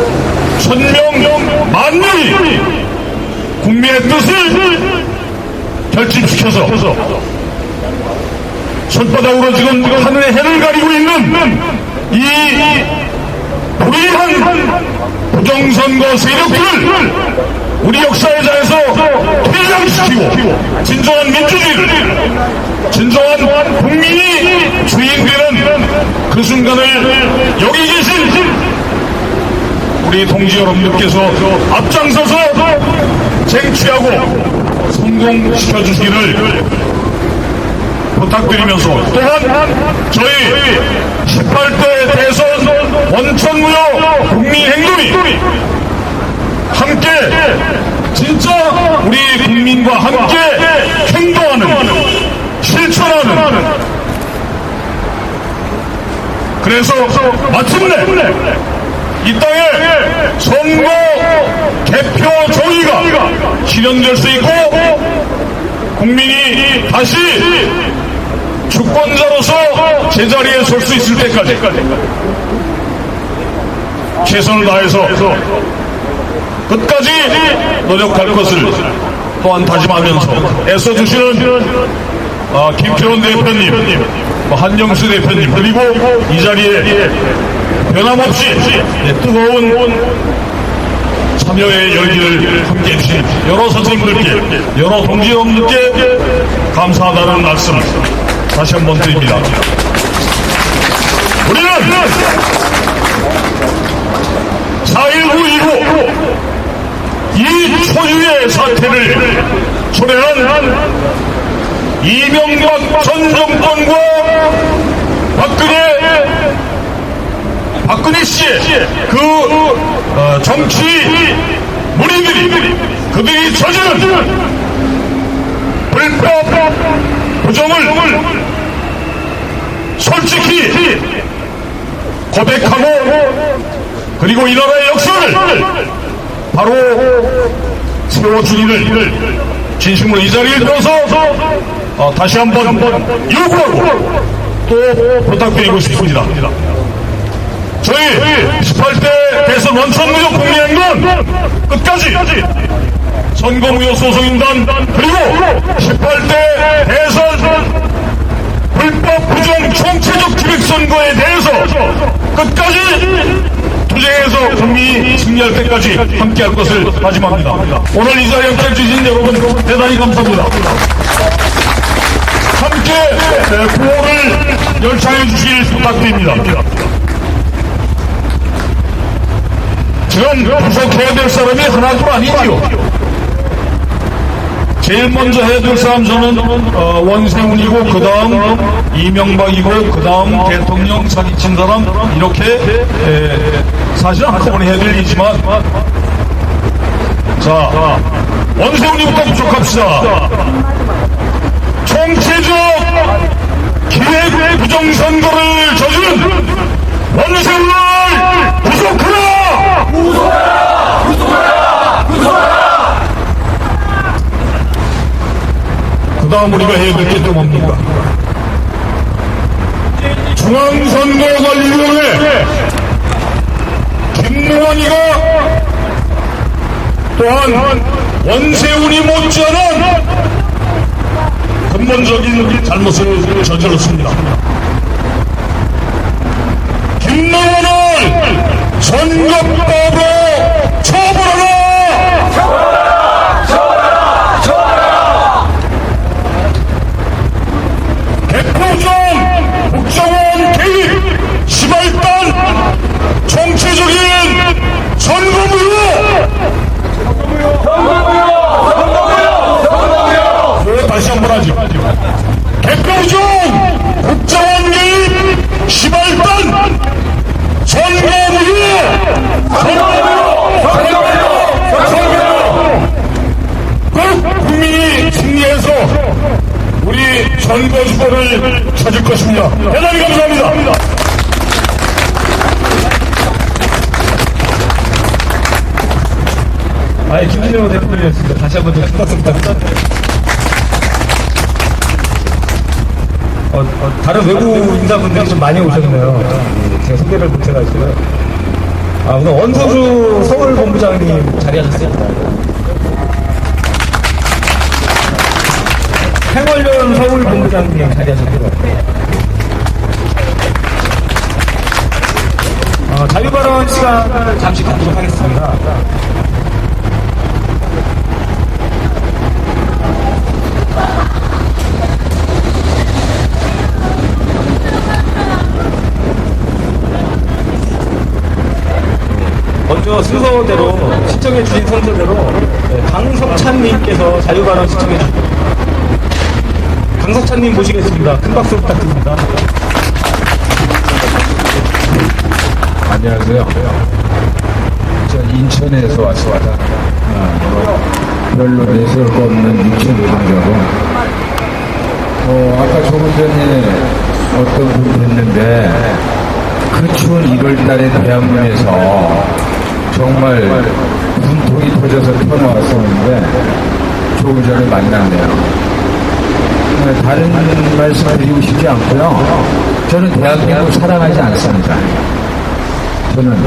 [SPEAKER 3] 1000명 만명이 국민의 뜻을 결집시켜서 손바닥으로 지금 하늘의 해를 가리고 있는 이 불의한 부정선거 세력들을 우리 역사회자에서 퇴장시키고 진정한 민주주의를 진정한 국민이 주인되는 그 순간을 여기 계신 우리 동지 여러분들께서 앞장서서 쟁취하고 성공시켜주시기를 부탁드리면서 또한 저희 18대 대선 원천무효 국민행동이 함께 진짜 우리 국민과 함께 행동하는 실천하는 그래서 마침내 이 땅에 선거 개표 정의가 실현될 수 있고 국민이 다시 주권자로서 제자리에 설 수 있을 때까지 최선을 다해서 끝까지 노력할 것을 또한 다짐하면서 애써주시는 김태원 대표님, 한영수 대표님 그리고 이 자리에 변함없이 뜨거운 참여의 열기를 함께해 주신 여러 선생님들께 여러 동지 여러분들께 감사하다는 말씀 다시 한번 드립니다. 우리는 4.19 이후 이 초유의 사태를 초래한 이명박 전 정권과 박근혜 박근혜 씨의 정치 무리들이 그들이 저지른 불법 부정을 솔직히 고백하고 그리고 이 나라의 역사를 바로 세워주기를 진심으로 이 자리에 들어서 다시 한번 요구하고 또 부탁드리고 싶습니다. 저희 18대 대선 원천무효 국민행동 끝까지 선거무효 소송인단 그리고 18대 대선 불법 부정 총체적 기획선거에 대해서 끝까지 투쟁해서 국민이 승리할 때까지 함께할 것을 다짐합니다. 오늘 이 자리에 함께해 주신 여러분 대단히 감사합니다. 함께 구호를 열창해 주실 부탁드립니다. 지금 구속해야 될 사람이 하나도 아니지요. 제일 먼저 해야 될 사람 저는 원세훈이고 그 다음 이명박이고 그 다음 대통령 사기친 사람 이렇게 사실 한꺼번에 해야 될 일이지만 자 원세훈이부터 구속합시다. 총체적 기획 부정선거를 저지른 원세훈을 구속하라! 구속하라! 구속하라! 구속하라! 그 다음 우리가 해야 될 게 또 뭡니까? 중앙선거관리위원회 김무환이가 또한 원세훈이 못지않은 근본적인 잘못을 저질렀습니다. 김무환을 선거법으로 처벌하라! 대포종 국정원 개입 시발단 총체적인 선거무효 다시 한번 하죠. 대포종 국정원 개입 시발단 선거무효 꼭 국민이 승리해서 우리 선거 주권을 찾을 것입니다. 대단히 감사합니다.
[SPEAKER 1] 김진영 대표님이었습니다. 다시 한번 큰 박수 부탁드립니다. 다른 외부 인사분들이 좀 많이 오셨네요. 제가 소개를 못해가지고요. 오늘 원소주 서울본부장님 자리하셨습니다. 행월련 서울본부장님 자리하셨고요. 자유발언 시간을 잠시 갖도록 하겠습니다. 먼저 순서대로 신청해주신 순서대로 강석찬님께서 자유발언 신청해주셨습니다. 강석찬님 모시겠습니다. 큰 박수 부탁드립니다.
[SPEAKER 6] 안녕하세요. 전 인천에서 왔습니다. 별로 내세울 거 없는 인천 노동자고, 아까 조금 전에 어떤 분이 했는데, 그 추운 1월달에 대한민국에서 정말 분통이 터져서 태어나왔었는데, 조금 전에 만났네요. 다른 말씀 드리고 싶지 않고요. 저는 대한민국을 사랑하지 않습니다. 저는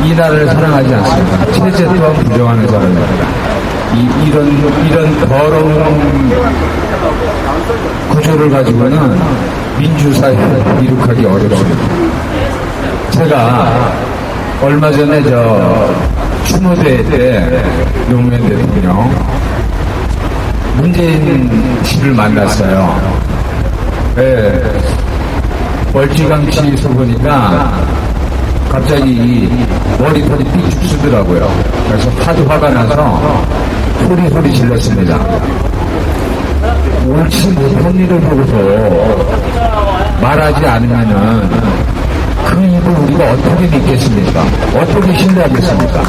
[SPEAKER 6] 이 나라를 사랑하지 않습니다. 체제 또한 부정하는 사람입니다. 이런 더러운 구조를 가지고는 민주사회를 이룩하기 어렵습니다. 제가 얼마 전에 추모대 때 노무현 대통령 문재인 씨를 만났어요. 네. 멀찌감치 서보니까 갑자기 머리털이 삐죽 쓰더라고요. 그래서 하도 화가 나서 소리 질렀습니다. 옳지 못한 일을 보고서 말하지 않으면은 그 입을 우리가 어떻게 믿겠습니까? 어떻게 신뢰하겠습니까?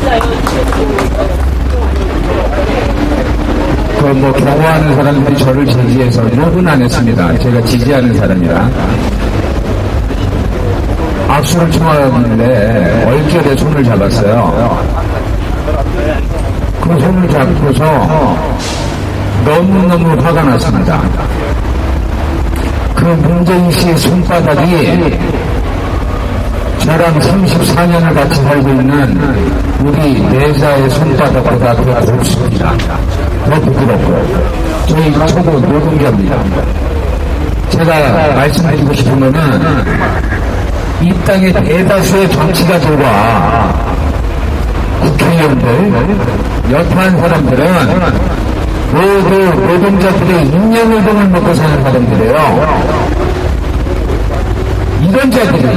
[SPEAKER 6] 그 뭐 경호하는 사람들이 저를 지지해서 욕은 안 했습니다. 제가 지지하는 사람이라. 악수를 청하는데 얼결에 손을 잡았어요. 그 손을 잡고서 너무너무 화가 났습니다. 그 문재인 씨의 손바닥이 저랑 34년을 같이 살고 있는 우리 내사의 손바닥보다 더 곱습니다. 더 부드럽고 저희 초보 노동자입니다. 제가 말씀드리고 싶은 거는 이 땅의 대다수의 정치가들과 국회의원들, 여타한 사람들은 모두 노동자들의 인연노동을 먹고 사는 사람들이에요. 이런 자들이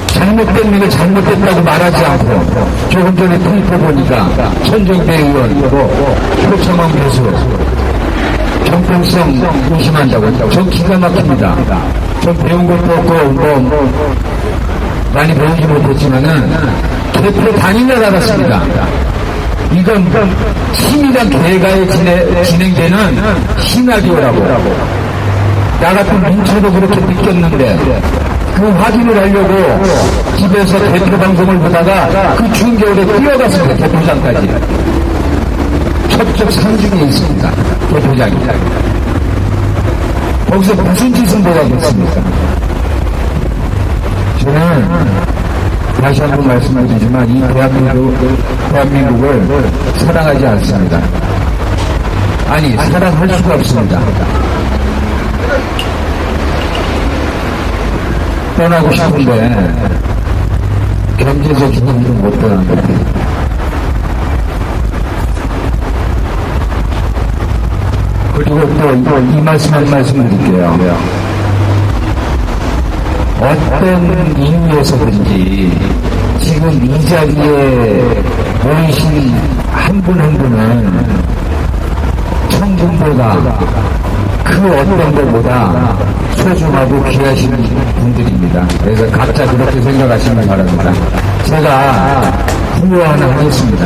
[SPEAKER 6] 잘못된 일을 잘못됐다고 말하지 않고 조금 전에 트위터 보니까 천정배 의원 표창원 교수 정통성 의심한다고 저 기가 막힙니다. 저 배운 것도 없고 많이 배우지 못했지만은 대표 단위를 알았습니다. 이건 치밀한 계가에 진행되는 시나리오라고. 나 같은 민초도 그렇게 느꼈는데 그 확인을 하려고 집에서 대표 방송을 보다가 그 추운 겨울에 뛰어갔습니다. 대표장까지. 첫쪽 상중에 있습니다. 대표장이. 거기서 무슨 짓을 보라겠습니까? 저는 다시 한번 말씀드리지만 이 대한민국을 사랑하지 않습니다. 아니, 사랑할 수가 없습니다. 떠나고 싶은데 경제적인 힘으로 못 떠나는 것 같아요. 그리고 또 이 말씀 한 말씀 드릴게요. 어떤 이유에서든지 지금 이 자리에 모이신 한 분 한 분은 천금보다 그 어떤 것보다 소중하고 귀하신 분들입니다. 그래서 각자 그렇게 생각하시면 바랍니다. 제가 후보 하나 하겠습니다.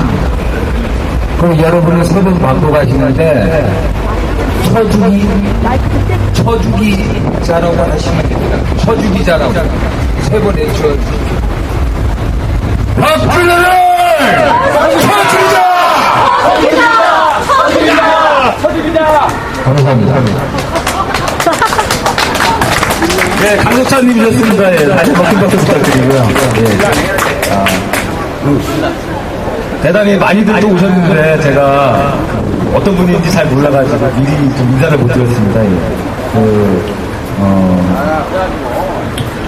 [SPEAKER 6] 그럼 여러분은 세 번 받고 가시는데 처주기자라고 하시면 됩니다. 처주기자라고 세 번 해주셔. 박근혜를 처주기자! 감사합니다.
[SPEAKER 1] 네, 강석찬님이셨습니다. 예, 다시 박수 부탁드리고요. 예. 대단히 많이들 또 오셨는데 제가 어떤 분인지 잘 몰라가지고 미리 좀 인사를 못 드렸습니다. 예.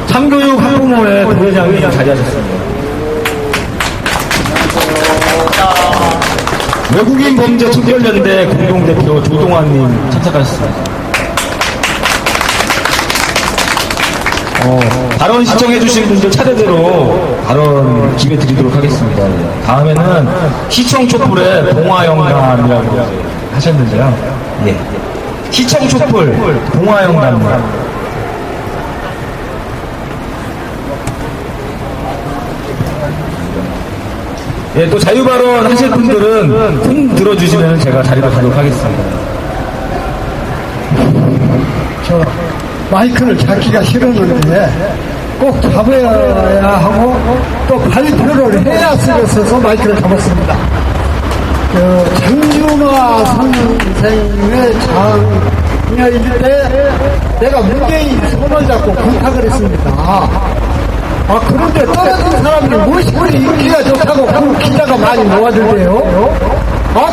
[SPEAKER 1] 참교육 학부모회 부회장이 자리하셨습니다. 외국인 범죄 척결연대 공동대표 조동환님 참석하셨습니다. 발언 시청해주신 분들 차례대로 발언 기회 드리도록 하겠습니다. 다음에는 시청 촛불의 봉화영감이라고 하셨는데요. 예. 시청 촛불 봉화영감. 예, 또 자유발언 하실 분들은 손 들어주시면 제가 자리로 가도록 하겠습니다.
[SPEAKER 2] 마이크를 잡기가 싫었는데 꼭 잡아야 하고 또 발표를 해야 쓰겠어서 마이크를 잡았습니다. 장준화 선생의 장녀일 때 내가 문재인 손을 잡고 부탁을 했습니다. 그런데 떨어진 사람들이 무엇이 인기가 좋다고 그 기자가 많이 모아들대요.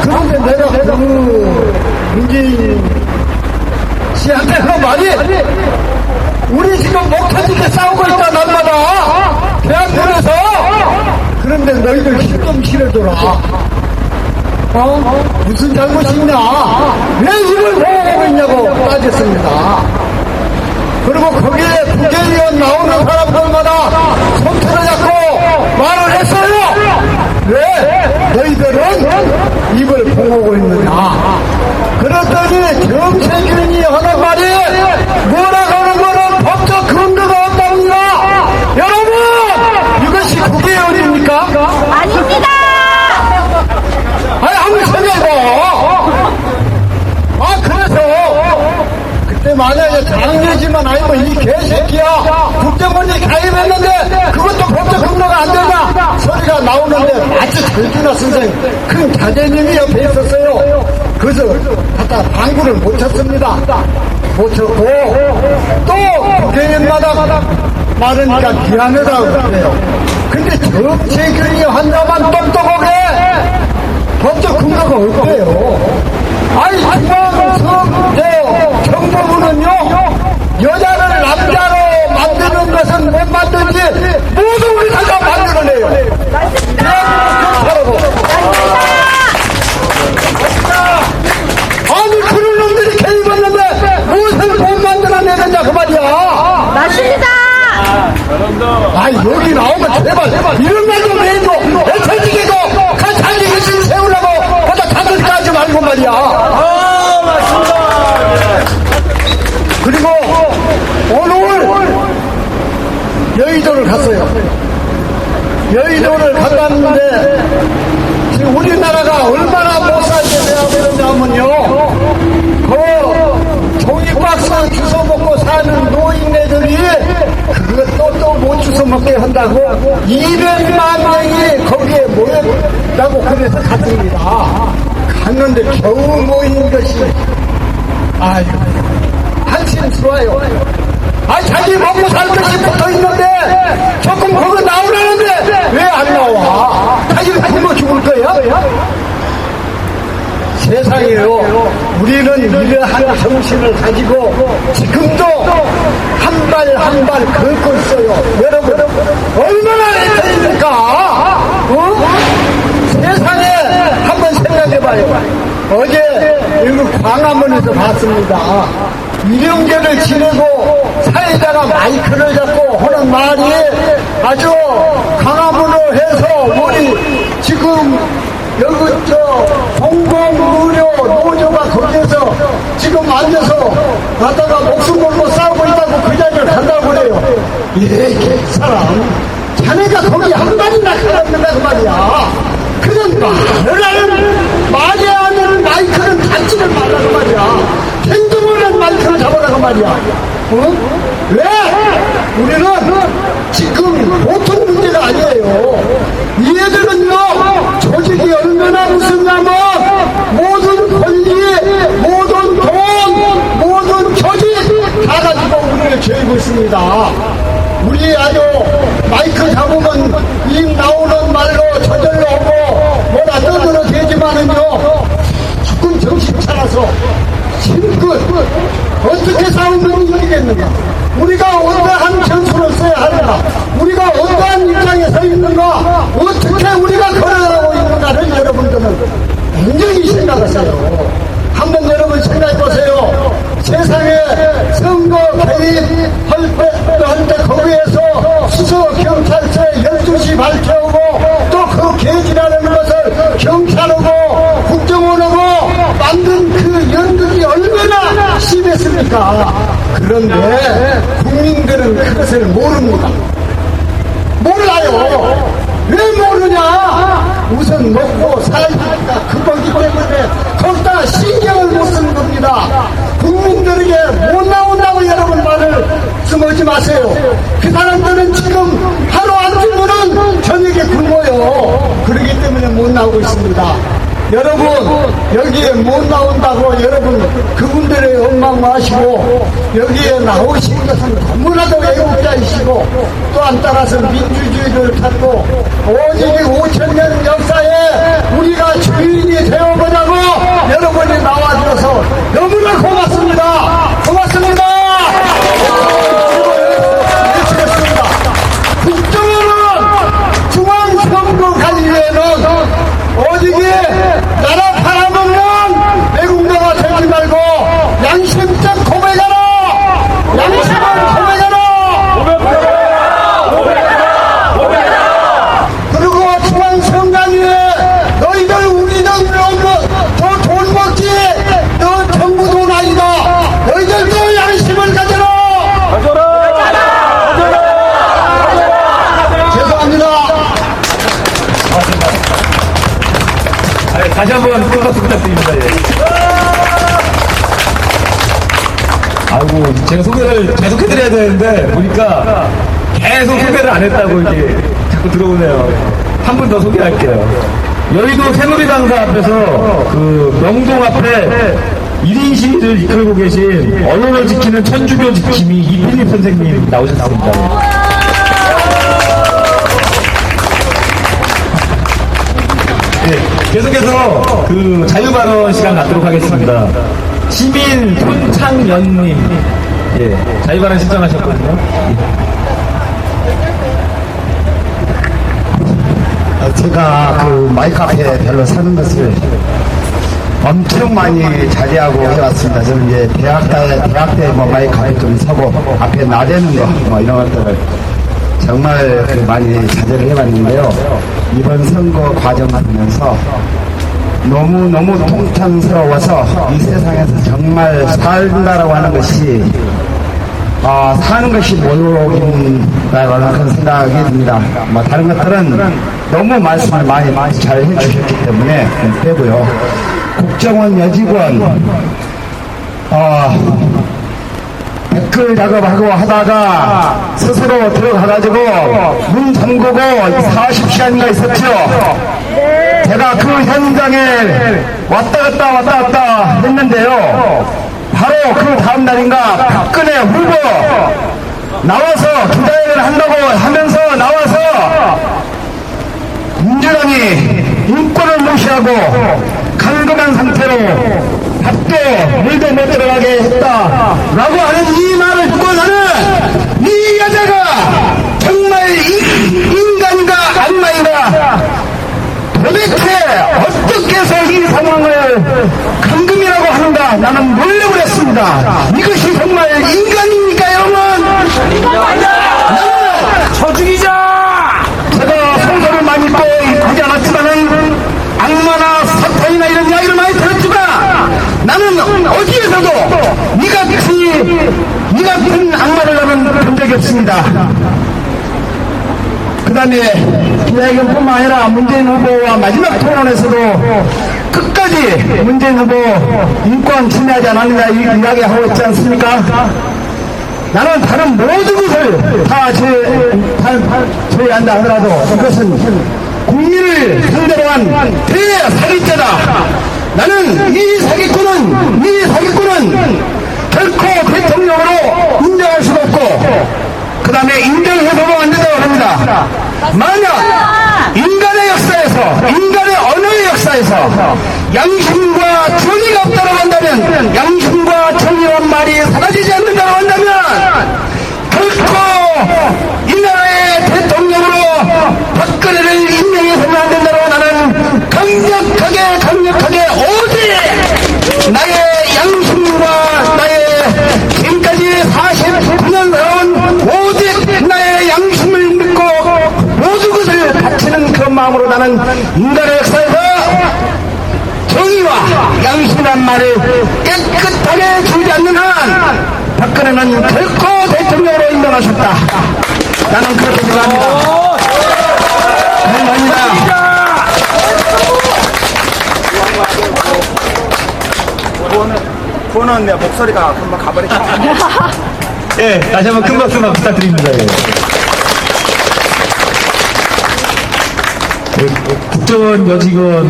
[SPEAKER 2] 그런데 내가 그 문재인 씨한테 그 말이 우리 지금 목 터지게 싸우고 있다 날마다 대한민국에서. 그런데 너희들 힘 좀 실어줘라. 무슨 잘못이 있냐, 왜 이걸 보호하고 있냐고 따졌습니다. 그리고 거기에 국회의원 나오는 사람들마다 손톱을 잡고 말을 했어요. 왜 너희들은 입을 보호하고 있느냐. 그랬더니 정세균이 하는 말이 뭐라고 하는 거는 법적 근거가 없다는 나오는데 아주 잘주나 선생님 큰 자제님이 옆에 있었어요. 그래서 갖다 방구를 못 쳤습니다. 못 쳤고 또 국회의원마다 말하니까 미안하다고 그래요. 근데 정치균이 한다만 똑똑하게 법적 근거가 없대요. 아니 중앙선거 정보부는요 여자를 남자로 만드는 것은 못 만들지 모든 걸 다 만들어내요. 아니 그런 놈들이 개입했는데 무엇을 못 만들어내느냐 그 말이야.
[SPEAKER 4] 맞습니다.
[SPEAKER 2] 아이 여기 나오면 제발 이런 말 좀 해줘. 애처지게도 그 자기 의심 세우려고 거기다 다들 까지 말고 말이야. 그리고 오늘 여의도를 갔어요. 여의도를 갔다는데 지금 우리나라가 얼마나 못 살게 되냐면요 그 종이박스 주워 먹고 사는 노인네들이 그것도 또 못 주워 먹게 한다고 200만 명이 거기에 모였다고 그래서 갔습니다. 갔는데 겨우 모인 것이 아유 한심스러워요. 아 자기 먹고 살 것이 붙어있는데 조금 거기 나오라는데 왜 안 나와? 자기가 굶어 죽을 거야? 세상에요 우리는 이러한 정신을 가지고 지금도 한 발 한 발 걷고 있어요. 여러분 얼마나 애타입니까? 세상에 한번 생각해봐요. 어제 여기 광화문에서 봤습니다. 일용제를 지내고 사회자가 마이크를 잡고 하는 말이 아주 광화문으로 해서 우리 지금 여기 공공의료 노조가 거기에서 지금 앉아서 가다가 목숨 걸고 싸우고 있다고 그 자리를 간다고 그래요. 이 사람 자네가 거기 한 발이나 가봤는가 그 말이야. 그런 말을 하는 말이 하는 마이크는 닫지를 말라고 말이야. 행동을 마이크를 잡아라고 말이야. 왜? 우리는 지금 보통 문제가 아니에요. 이애들은요 조직이 얼마나 무섭냐면 모든 권리, 모든 돈, 모든 조직 다 가지고 우리를 죄고 있습니다. 우리 아주 마이크 잡으면 입 나오는 말로 저절로 하고 뭐라 떠들어 대지만은요 조금 정신 차려서 힘껏 어떻게 싸우면 이기겠는가? 우리가 어떠한 전술을 써야 하는가? 우리가 어떠한 입장에 서 있는가? 어떻게 우리가 걸어가고 있는가를 여러분들은 굉장히 생각하세요. 한번 여러분 생각해보세요. 세상에 선거 개입할 때 거기에서 수서경찰서에 12시 발표하고 또 그 개지라는 것을 경찰하고 국정원하고 만든 그 연극이 얼마나 심했습니까? 그런데 국민들은 그것을 모릅니다. 몰라요. 왜 모르냐? 우선 먹고 살기가 급하기 때문에 거기다 신경을 못 쓰는 겁니다. 국민들에게 못 나온다고 여러분 말을 쓰지 마세요. 그 사람들은 지금 하루 안 주면은 저녁에 굶어요. 그렇기 때문에 못 나오고 있습니다. 여러분 여기에 못 나온다고 여러분 그분들의 원망하시고 여기에 나오신 것은 너무나도 애국자이시고 또한 따라서 민주주의를 찾고 오직 5,000년 역사에 우리가 주인이 되어보자고 여러분이 나와주셔서 너무나 고맙습니다. 고맙습니다. 외치겠습니다. 국정원은 중앙선거관리위원회는 오직 나라 팔아먹는 외국노가 되지 말고 양심적 고백하라! 양심을 고백하라! 그리고 중앙선관위에 너희들 우리들 더 돈 먹지 너 정부 돈 아니다. 너희들도 양심을 가져라! 죄송합니다.
[SPEAKER 1] 다시 한번 큰 박수 부탁드립니다. 예. 아이고, 제가 소개를 계속 해드려야 되는데, 보니까 계속 소개를 안 했다고 이게 자꾸 들어오네요. 한 분 더 소개할게요. 여의도 새누리당사 앞에서 그 명동 앞에 1인 시위를 이끌고 계신 언론을 지키는 천주교 지킴이 이필립 선생님 나오셨습니다. 네, 계속해서 그 자유발언 시간 갖도록 하겠습니다. 시민 손창연님, 예, 자유발언 신청하셨거든요.
[SPEAKER 2] 제가 그 마이크 앞에 별로 서는 것을 엄청 많이 자제하고 해왔습니다. 저는 이제 대학 때 뭐 마이크 앞에 좀 서고 앞에 나대는 거 뭐 이런 것들을 정말 그 많이 자제를 해봤는데요. 이번 선거 과정 보면서 너무 통탄스러워서 이 세상에서 정말 살다라고 하는 것이 사는 것이 모욕인다라는 그런 생각이 듭니다. 뭐 다른 것들은 너무 말씀을 많이 잘 해주셨기 때문에 빼고요. 국정원 여직원 댓글 작업하고 하다가 스스로 들어가가지고 문 잠그고 40시간인가 있었죠. 제가 그 현장에 왔다 갔다 했는데요. 바로 그 다음 날인가 박근혜 후보 나와서 기자회견을 한다고 하면서 나와서 민주당이 인권을 무시하고 감금한 상태로 밥도 물도 못 들어가게 했다라고 하는 이 말을 듣고 나는 이 여자가 정말 인간인가 악마인가 도대체 어떻게 해서 이 상황을 감금이라고 하는가 나는 놀라버렸습니다. 이것이 정말 인간입니까 여러분? 나는
[SPEAKER 1] 저죽이자!
[SPEAKER 2] 제가 성서를 많이 또 하지 않았지만은 악마나 사탄이나 이런 이야기를 많이 들었지만 나는 어디에서도 이 같은 악마를 나는 본 적이 없습니다. 그 다음에 기자회견뿐만 아니라 문재인 후보와 마지막 토론에서도 끝까지 문재인 후보 인권 침해하지 않았느냐 이야기하고 있지 않습니까? 나는 다른 모든 것을 다 제외한다 하더라도 이것은 국민을 상대로 한 대사기죄다. 나는 이 사기꾼은 결코 대통령으로 인정할 수가 없고 그 다음에 인정해서도 안 된다고 합니다. 만약 인간의 언어의 역사에서 양심과 정의가 없다고 한다면 양심과 정의란 말이 사라지지 않는다고 한다면 결코 이 나라의 대통령으로 박근혜를 임명해서는 안 된다고 나는 강력하게 오직 나의 양심과 나의 지금까지 49년 살아온 오직 나의 양심을 믿고 모든 것을 바치는 그런 마음으로 나는 인간의 역사에서 정의와 양심이란 말을 깨끗하게 주지 않는 한 박근혜는 결코 대통령으로 인정하셨다. 나는 그렇게 생각합니다. 감사합니다.
[SPEAKER 5] 그거는 내 목소리가 금방 가버렸죠.
[SPEAKER 1] 예, 다시 한번 큰 박수만 부탁드립니다. 예. 국정원 여직원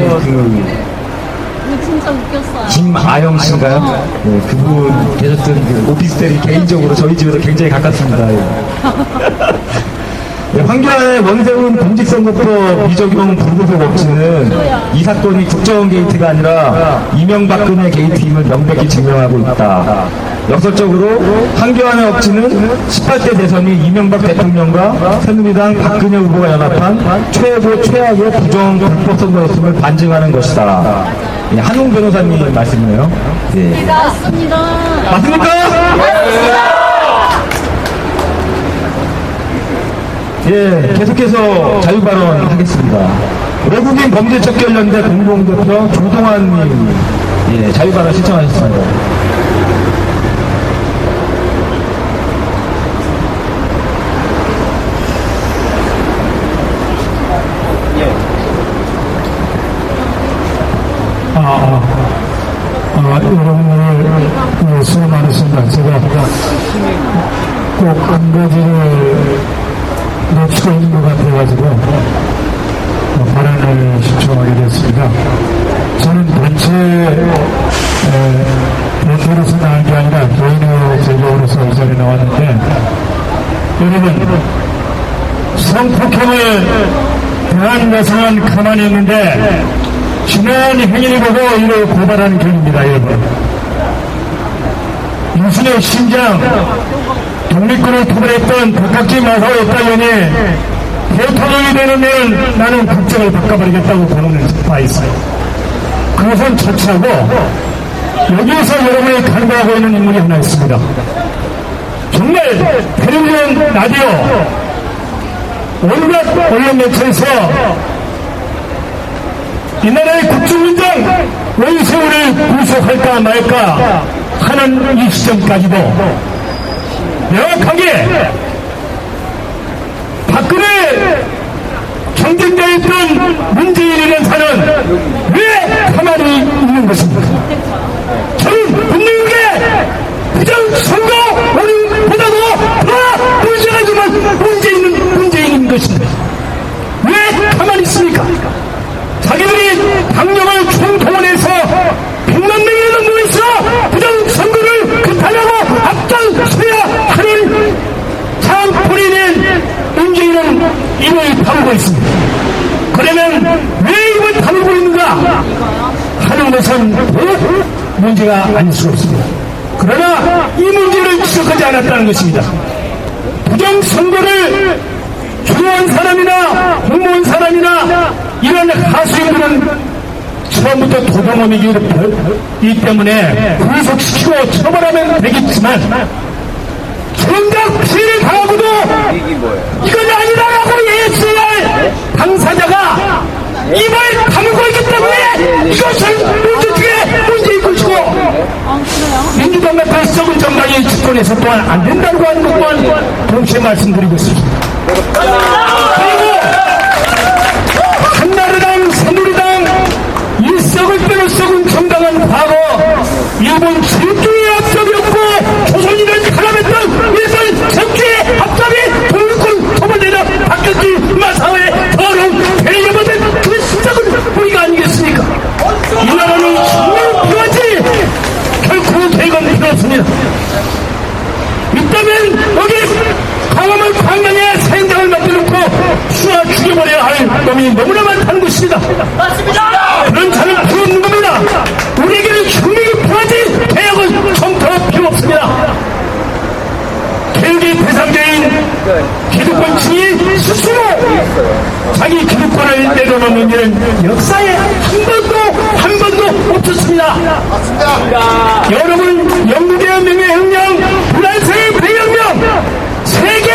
[SPEAKER 4] 진짜 웃겼어요.
[SPEAKER 1] 김아영 씨인가요? 네, 그분 계셨던 그 오피스텔이 개인적으로 저희 집에서 굉장히 가깝습니다. 예. 네, 황교안의 원세훈 공직선거법 미적용 불구속 억지는 이 사건이 국정원 게이트가 아니라 이명박근혜 게이트임을 명백히 증명하고 있다. 역설적으로 황교안의 억지는 18대 대선이 이명박 대통령과 새누리당 박근혜 후보가 연합한 최고 최악의 부정 불법 선거였음을 반증하는 것이다. 예, 한웅 변호사님 말씀이네요. 예.
[SPEAKER 4] 맞습니다.
[SPEAKER 1] 맞습니까? 예, 계속해서 자유발언 하겠습니다. 외국인 범죄척결연대 공동대표 조동환님, 예, 자유발언 신청하셨습니다.
[SPEAKER 7] 여러분들 수고 많으십니다. 제가 꼭 한 가지를 놓치고 있는 것 같아가지고 가만히 있는데 지난 행인을 보고 이를 고발하는 경입니다, 여러분. 유순의 심장, 독립군을 토벌했던 박학지 마사오의 딸년이 대통령이 되는 데는 나는 국적을 바꿔버리겠다고 보는 바 있어요. 그것은 처치하고 여기에서 여러분이 간과하고 있는 인물이 하나 있습니다. 정말 텔레비전, 라디오, 온갖 언론 매체에서 이 나라의 국정원장 원세훈을 구속할까 말까 하는 이 시점까지도 명확하게 박근혜 경쟁자에 있던 문재인이라는 사는 왜 가만히 있는 것입니까? 저는 분명하게 부정선거보다도 더 문제가 있는 문재인인 것입니다. 왜 가만히 있습니까? 자기들이 당력을 총동원해서 100만 명이라도 모여서 부정선거를 급하려고 앞장서야 하는 참 본인의 문재인은 입을 다물고 있습니다. 그러면 왜 입을 다물고 있는가 하는 것은 문제가 아닐 수 없습니다. 그러나 이 문제를 지적하지 않았다는 것입니다. 부정선거를 주도한 사람이나 공무원 사람이나 이런 하수인들은 처음부터 도둑놈이기 때문에 구속시키고 처벌하면 되겠지만 정작 피해를 당하고도 이건 아니다라고 예수할 당사자가 입을 다물고 있기 때문에 이것은 문제인 것이고 민주당 같은 썩은 정당이 집권해서 또한 안 된다고 하는 것 또한 동시에 말씀드리고 있습니다. 그리고 한나라당, 새누리당 이 썩을 대로 썩은 정당은 과거 일본 질주의 앞잡이였고 조선인을 칼람했던 일본 적주의 앞잡이 독립군 토벌대장 박격지 마사오의 더러운 대여받은 그 썩은 뿌리가 아니겠습니까? 이 나라는 정말 필요하지 결코 대건 필요 없습니다. 있다면 여기 강화문 광명에 사행장을 만들어놓고 쏘아 죽여버려야 할 놈이 너무나 많다는 것입니다. 맞습니다. 그런 자는 필요 없는 겁니다. 우리에게는 혁명이 필요하지 개혁은 정토 필요 없습니다. 개혁의 대상자인 기득권층이 스스로 자기 기득권을 내려놓는 일은 역사에 한 번도 없었습니다. 맞습니다. 여러분 영국의 명예혁명, 프랑스의 배혁명, 세계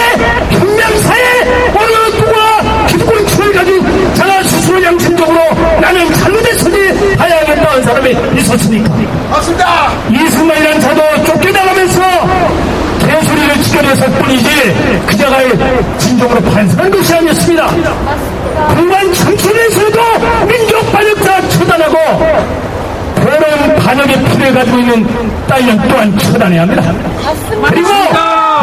[SPEAKER 7] 혁명사에 어느 누구와 기득권층을 가진 자가 스스로 양심적으로 나는 잘못했으니 하야하겠다 한 사람이 있었습니까? 맞습니다. 이승만이라는 자도 쫓겨나가면서 개소리를 지켜냈을 뿐이지 그자가 진정으로 반성한 것이 아니었습니다. 공간 청춘에서도 민족 반역자 처단하고 그런 반역의 피를 가지고 있는 딸년 또한 처단해야 합니다. 그리고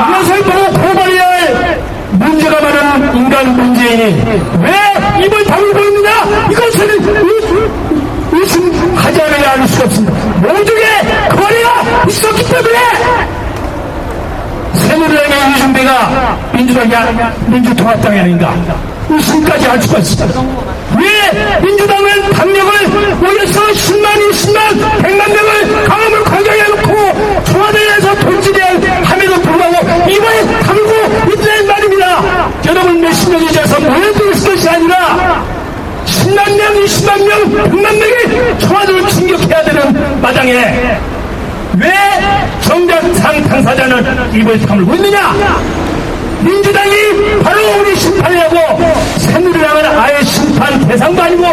[SPEAKER 7] 이것을 보고 고발해야 할 문제가 많은 인간 문재인이 왜 입을 다물고 있느냐? 이것을 의심하지 않아야 할 수가 없습니다. 모두의 거래가 있었기 때문에 새누리당의 이준배가 민주통합당이 아닌가 의심까지 할 수가 있습니다. 왜 민주당은 당력을 모여서 10만, 20만, 100만 명을 강화문 광장에 놓고 청와대에서 돌진해야 함에도 불구하고 입을 다물고 있다는 말입니다. 여러분 몇십 명이 돼서 모여들 것이 아니라 10만 명, 20만 명, 100만 명이 청와대를 충격해야 되는 마당에 왜 정작 상 당사자는 입을 다물고 있느냐? 민주당이 바로 우리 심판이라고 새누리당은 아예 심판 대상도 아니고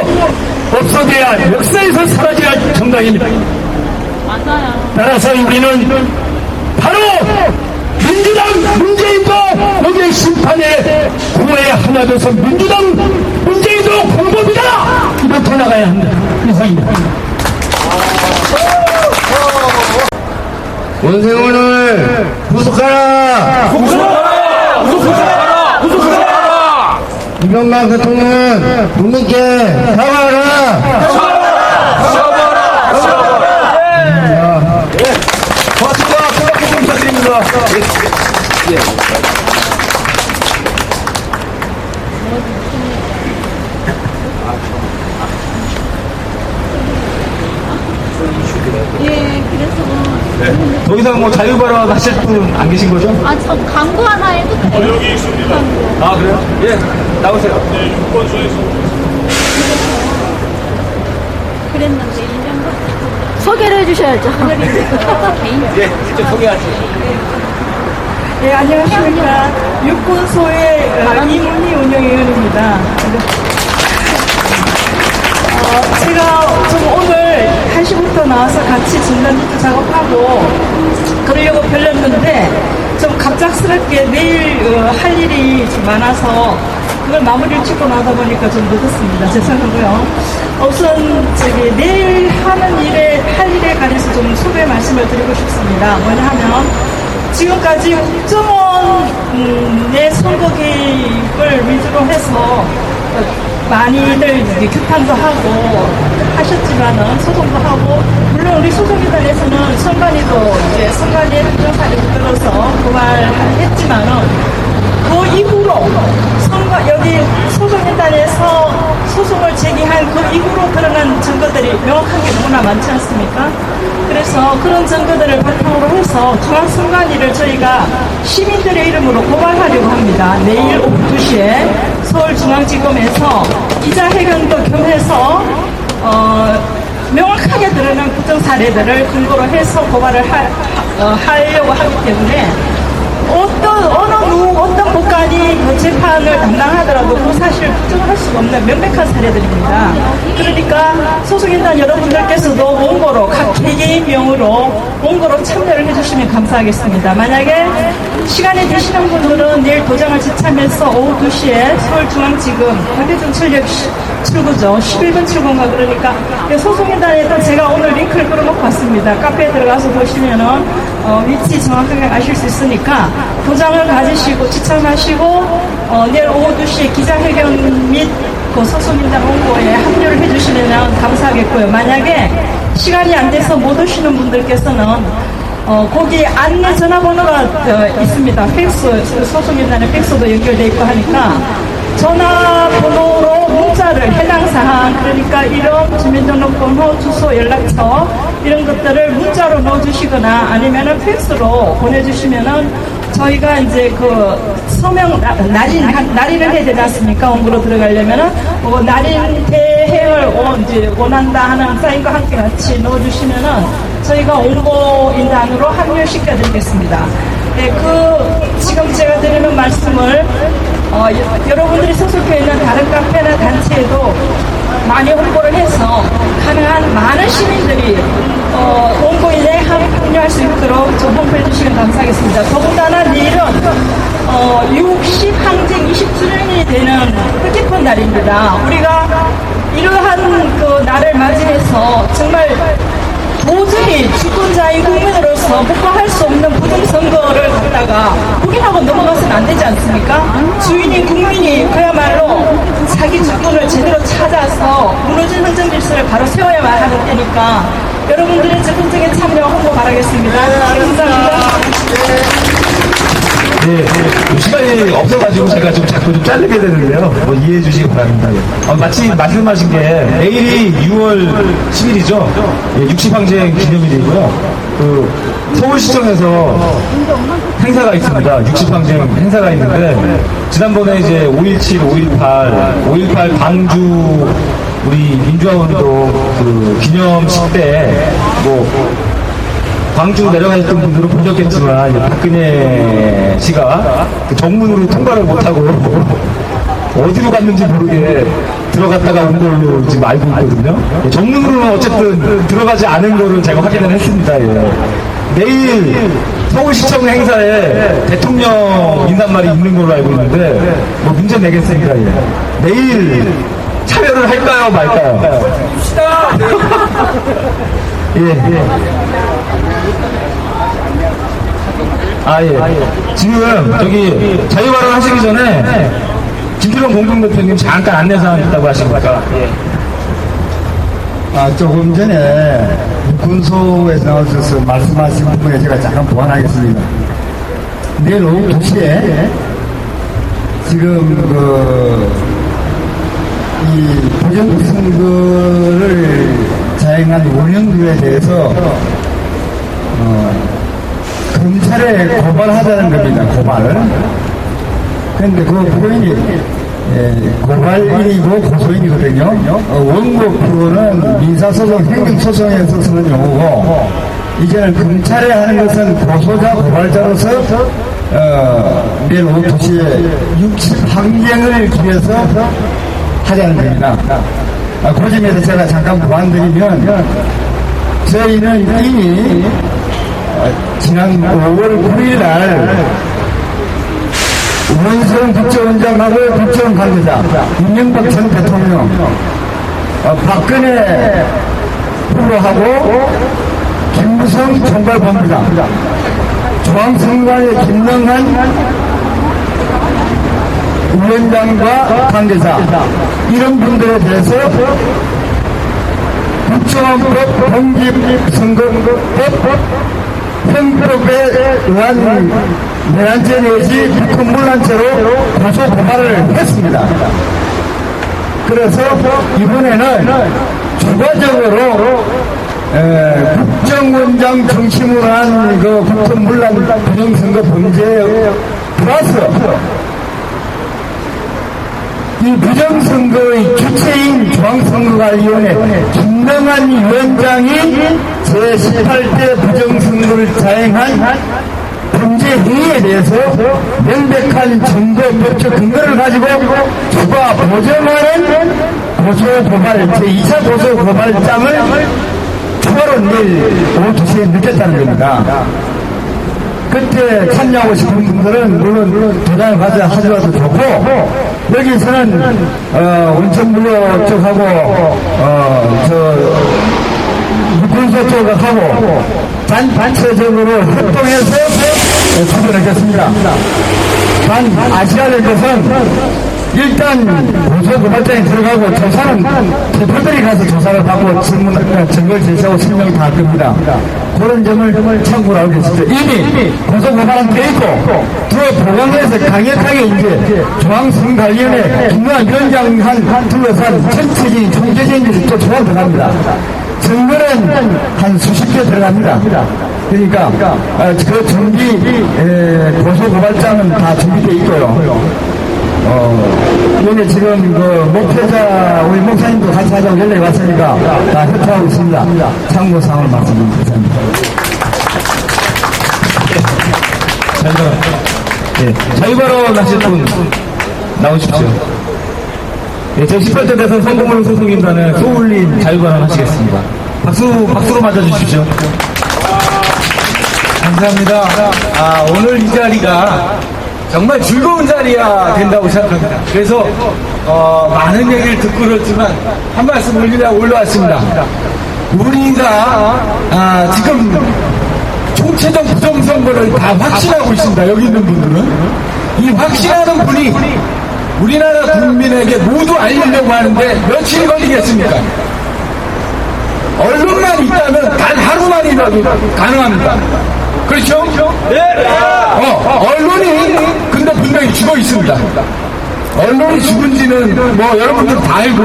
[SPEAKER 7] 없어져야 역사에서 사라져야 할 정당입니다.
[SPEAKER 4] 맞아요.
[SPEAKER 7] 따라서 우리는 바로 민주당 문재인도 여기에 심판의 구호에 하나 돼서 민주당 문재인도 공범이다 이렇게 나가야 합니다. 이상입니다.
[SPEAKER 2] 원세훈을 구속하라! 구속하라! 이명박 대통령은 국민께 사과하라!
[SPEAKER 1] 고맙습니다. 큰박수 부탁드립니다. 더 이상 뭐 자유발언 하실 분 안 계신 거죠?
[SPEAKER 4] 아, 저 광고 하나 해도 돼요?
[SPEAKER 3] 여기 있습니다.
[SPEAKER 1] 아, 그래요? 예, 나오세요.
[SPEAKER 3] 네, 유권소에서.
[SPEAKER 4] 그랬는데 1년 소개를 해주셔야죠.
[SPEAKER 1] 예, 직접 소개하세요.
[SPEAKER 8] 네, 안녕하십니까. 육군소의 이문희 운영위원입니다. 제가 좀 오늘 1시부터 나와서 같이 진단지도 작업하고 그러려고 별렸는데 좀 갑작스럽게 내일 할 일이 좀 많아서 그걸 마무리를 짓고 나다 보니까 좀 늦었습니다. 죄송하고요. 우선 내일 하는 할 일에 관해서 좀 소개 말씀을 드리고 싶습니다. 뭐냐 하면 지금까지 국정원의 선거 개입을 위주로 해서 많이들 이제 규탄도 하고 하셨지만은 소송도 하고 물론 우리 소송기관에서는 선관위도 이제 선관위의 행정사를 들어서 고발했지만은 그 이후로 여기 소송기관에서 소송을 제기한 그 이후로 드러난 증거들이 명확한 게 너무나 많지 않습니까? 그래서 그런 증거들을 바탕으로 해서 중앙선관위를 저희가 시민들의 이름으로 고발하려고 합니다. 내일 오후 2시에 서울중앙지검에서 기자회견도 겸해서 명확하게 드러난 부정 사례들을 근거로 해서 고발을 하려고 하기 때문에 어떤 법관이 그 재판을 담당하더라도 그 사실을 부정할 수가 없는 명백한 사례들입니다. 그러니까 소송인단 여러분들께서도 원고로 각 개개인 명으로 원고로 참여를 해주시면 감사하겠습니다. 만약에 시간이 되시는 분들은 내일 도장을 지참해서 오후 2시에 서울중앙지검 광대전철역 출구죠. 11번 출구인가 그러니까 소송인단에도 제가 오늘 링크를 끌어놓고 왔습니다. 카페에 들어가서 보시면은 위치 정확하게 아실 수 있으니까 도장을 가지시고 지참하시고 내일 오후 2시에 기자회견 및 그 소송인단 원고에 합류를 해주시면 감사하겠고요. 만약에 시간이 안 돼서 못 오시는 분들께서는 거기 안내 전화번호가 있습니다. 팩스, 소송인단에 팩스도 연결되어 있고 하니까 전화번호로 문자를 해당 사항, 그러니까 이름, 주민등록번호, 주소, 연락처 이런 것들을 문자로 넣어주시거나 아니면은 팩스로 보내주시면은 저희가 이제 그 서명 날인을 해야 되지 않습니까? 원고로 들어가려면은 날인 대행을 이제 원한다 하는 사인과 함께 같이 넣어주시면은 저희가 원고인단으로 합류시켜드리겠습니다. 네, 지금 제가 드리는 말씀을 여러분들이 소속해 있는 다른 카페나 단체에도 많이 홍보를 해서 가능한 많은 시민들이 원고인에 합류할 수 있도록 좀 홍보해 주시면 감사하겠습니다. 더군다나 내일은 60항쟁 20주년이 되는 뜻깊은 날입니다. 우리가 이러한 그 날을 맞이해서 정말 도저히 주권자인 국민으로서 묵과할 수 없는 부정선거를 갖다가 국민하고 넘어가서는 안 되지 않습니까? 주인인 국민이 그야말로 자기 주권을 제대로 찾아서 무너진 행정질서를 바로 세워야만 하는 때니까 여러분들의 적극적인 참여와 홍보 바라겠습니다. 감사합니다.
[SPEAKER 1] 네, 시간이 없어가지고 제가 좀 자꾸 좀 자르게 되는데요. 이해해 주시기 바랍니다. 마치 말씀하신 게 내일이 6월 10일이죠. 60항쟁 기념일이고요. 서울시청에서 행사가 있습니다. 60항쟁 행사가 있는데 지난번에 이제 5.17, 5.18 방주 우리 민주화운동 기념식 때 광주 내려가셨던 분들은 보셨겠지만 박근혜 씨가 정문으로 통과를 못하고 어디로 갔는지 모르게 들어갔다가 온 걸로 지금 알고 있거든요. 정문으로는 어쨌든 들어가지 않은 거를 제가 확인을 했습니다. 예. 내일 서울시청 행사에 대통령 인사말이 있는 걸로 알고 있는데 문제 내겠습니다. 예. 내일 참여를 할까요 말까요? 예. 지금 저기 자유발언 하시기 전에 김필원 공동대표님 잠깐 안내사항 있다고 하시니까.
[SPEAKER 2] 조금 전에 군소에서 나오셔서 말씀하신 부분에 제가 잠깐 보완하겠습니다. 내일 오후 2시에 지금 이 부정선거를 자행한 원형들에 대해서 검찰에 고발하자는 겁니다. 고발을. 그런데 그 부인이 고발인이고 고소인이거든요. 원고 부분은 민사소송, 행정소송에 있어서는 용어고, 이제는 검찰에 하는 것은 고소자, 고발자로서 내일 오후 2시에 60항쟁을 기해서 하자는 겁니다. 그 점에서 제가 잠깐 보완드리면, 저희는 이미 지난 5월 9일 날 원성 국정원장하고 국정원 관계자, 이명박 전 대통령, 박근혜 후보하고 김무성 총괄본부장, 중앙선관위 김능한 위원장과 관계자, 이런 분들에 대해서 국정원법, 공직선거법, 형법에 의한 내란죄 내지 국헌문란죄로 고소 고발을 했습니다. 그래서 이번에는 추가적으로 국정원장 중심으로 한 그 국헌문란 부정선거 범죄에 플러스 이 부정선거의 주체인 중앙선거관리위원회 김명한 위원장이 제18대 부정선거를 자행한 범죄 행위에 대해서 명백한 증거법적 근거를 가지고 추가 보정하는 고소고발, 제2차 고소고발장을 추가로 내일 오후 2시에 늦겠다는 겁니다. 그때 참여하고 싶은 분들은 물론 도장을 가져 하셔도 좋고, 여기서는 원천물로 쪽하고 육군소 쪽하고 단체적으로 협동해서 추진하겠습니다. 단 아시아야 될 것은 일단 고소고발장에 들어가고 조사는 대표들이 가서 조사를 받고 증거를 제시하고 설명을 다 할 겁니다. 그런 점을 참고로 알고 계시죠. 이미 고소고발은 돼 있고, 또 보강에서 강력하게 이제 중앙선거관리위원회 김명한 위원장 둘러싼 전체적인 총체적인 또 조사 들어갑니다. 증거는 한 수십 개 들어갑니다. 그러니까 그 준비 고소고발장은 다 준비되어 있고요. 여기 지금 그 목회자 우리 목사님도 같이 하자고 연락이 왔으니까 다 협조하고 있습니다. 참고사항을 말씀드리겠습니다.
[SPEAKER 1] 자유바로 나실 분 나오십시오. 제18대 대선 선거물 소속인단의 소울림 자유바로 하시겠습니다. 박수로 맞아주십시오. 감사합니다. 오늘 이 자리가 정말 즐거운 자리가 된다고 생각합니다. 그래서 많은 얘기를 듣고 그렇지만 한 말씀 올리려고 올라왔습니다. 우리가 지금 총체적 부정선거를 다 확신하고 있습니다. 여기 있는 분들은. 이 확신하는 분이 우리나라 국민에게 모두 알리려고 하는데 며칠 걸리겠습니까? 언론만 있다면 단 하루만이라도 가능합니다. 그렇죠? 네. 언론이 근데 분명히 죽어 있습니다. 언론이 죽은지는 뭐 여러분들 다 알고,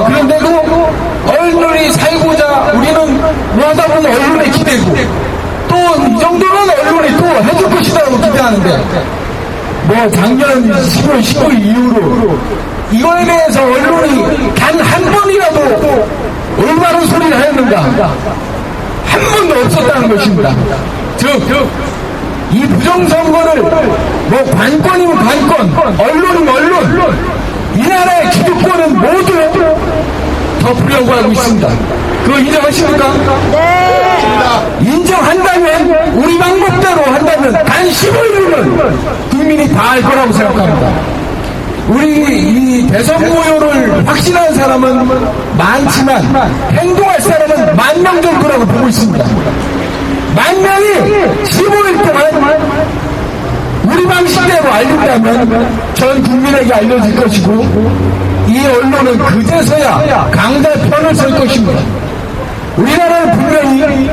[SPEAKER 1] 그런데도 언론이 살고자 우리는 뭐 하다 보면 언론에 기대고, 또 이 정도는 언론이 또 해줄 것이라고 기대하는데, 뭐 작년 10월 15일 이후로 이거에 대해서 언론이 단 한 번이라도 올바른 소리를 했는가? 한 번도 없었다는 것입니다. 즉, 이 부정선거를 뭐 관건이면 관건, 언론이면 언론, 이 나라의 기득권은 모두 덮으려고 하고 있습니다. 그거 인정하십니까? 네. 인정한다면, 우리 방법대로 한다면 단 15일이면 국민이 다 알 거라고 생각합니다. 우리 이 대선 모요를 확신한 사람은 많지만 행동할 사람은 10,000명 정도라고 보고 있습니다. 10,000명이 15일 동안 우리 방식대로 알린다면 전 국민에게 알려질 것이고, 이 언론은 그제서야 강자 편을 설 것입니다. 우리나라는 분명히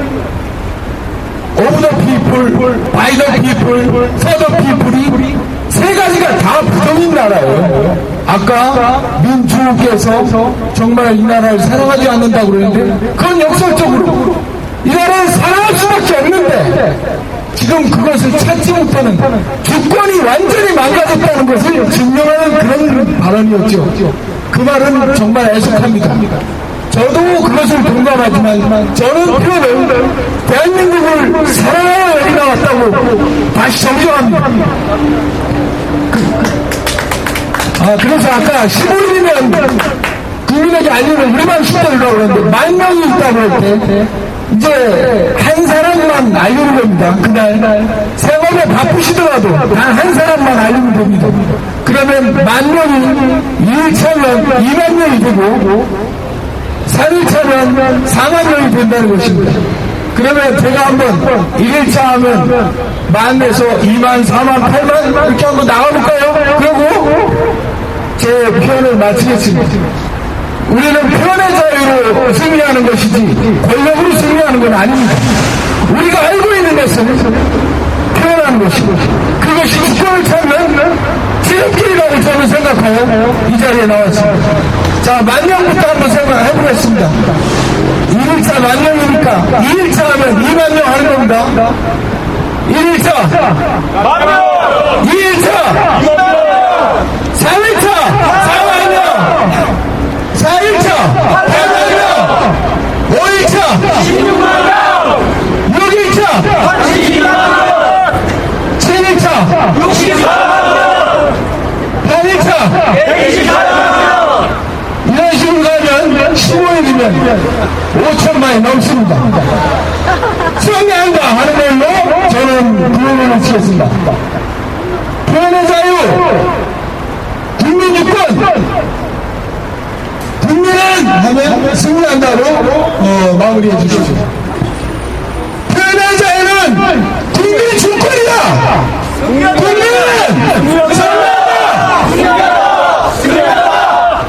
[SPEAKER 1] of the people, by the people, for the people이 세 가지가 다 부정인 나라예요. 아까 민주께서 정말 이 나라를 사랑하지 않는다고 그러는데, 그건 역설적으로 이 나라를 사랑할 수밖에 없는데
[SPEAKER 7] 지금 그것을 찾지 못하는 주권이 완전히 망가졌다는 것을 증명하는 그런 발언이었죠. 그 말은 정말 애석합니다. 저도 그것을 동감하지만 저는 표를 대한민국을 사랑하는 여기가 왔다고 다시 정정합니다. 그래서 아까 15일이면 국민에게 알리는 우리만 10대라고 그러는데 10,000명이 있다고 할 때 이제 한 사람만 알리는 겁니다. 그날 생업에 바쁘시더라도 단 한 사람만 알리면 됩니다. 그러면 10,000명이 2일차면 20,000명이 되고 3일차면 40,000명이 된다는 것입니다. 그러면 제가 한번 1일차 하면 10,000에서 20,000, 40,000, 80,000 이렇게 한번 나가볼까요? 그리고 제 표현을 마치겠습니다. 우리는 표현의 자유로 승리하는 것이지 권력으로 승리하는 건 아닙니다. 우리가 알고 있는 것은 표현하는 것이고 그것이 주권을 찾는 지름길이라고 저는 생각하여 이 자리에 나왔습니다. 자, 10,000명부터 한번 생각해 보겠습니다. 1일차 10,000명이니까 2일차 하면 20,000명 하는 겁니다. 1일차 10,000명 2일차 3일차 40,000명 4일차 8,000명 5일차 16,000명 6일차 32,000명 7일차 64,000명 8일차 124,000명 이런 식으로 가면 15일이면 5,000만이 넘습니다. 승리한다 하는 걸로 저는 구호를 치겠습니다. 표현의 자유, 국민유권, 국민은 하면 승리한다로 마무리해 주십시오. 표현의 자유는 국민 주권이다. 국민은 승리한다.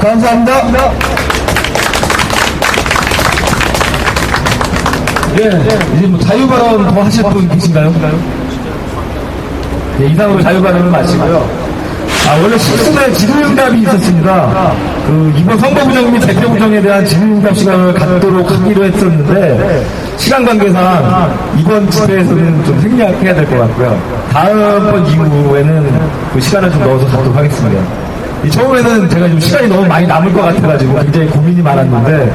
[SPEAKER 7] 감사합니다.
[SPEAKER 1] 이제 뭐 자유발언 더 하실 분 계신가요? 네, 이상으로 자유발언을 마치고요. 원래 실수에 질의응답이 있었습니다. 이번 선거부정 및 대표부정에 대한 질의응답 시간을 갖도록 하기로 했었는데, 시간 관계상 이번 집회에서는 좀 생략해야 될 것 같고요. 다음번 이후에는 그 시간을 좀 넣어서 갖도록 하겠습니다. 처음에는 제가 좀 시간이 너무 많이 남을 것 같아가지고 굉장히 고민이 많았는데,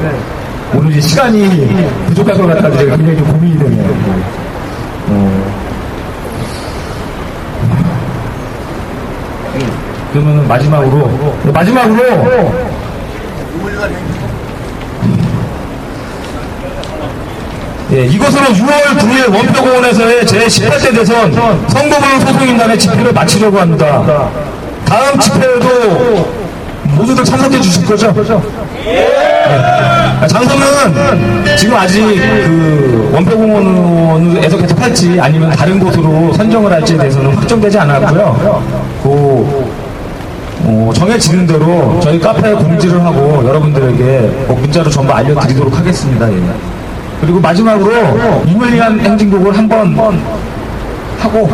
[SPEAKER 1] 오늘 이제 시간이 부족할 것 같아서 제가 굉장히 좀 고민이 되네요. 그러면 마지막으로 이것으로 6월 9일 원표공원에서의 제18대 대선 선거구역 소속인단의 집회를 마치려고 합니다. 다음 집회에도 모두들 참석해 주실 거죠? 장소는 지금 아직 원표공원에서 개최할지 아니면 다른 곳으로 선정을 할지에 대해서는 확정되지 않았고요. 정해지는 대로 저희 카페에 공지를 하고 여러분들에게 문자로 전부 알려드리도록 하겠습니다. 그리고 마지막으로 이물리한 행진곡을 한번 하고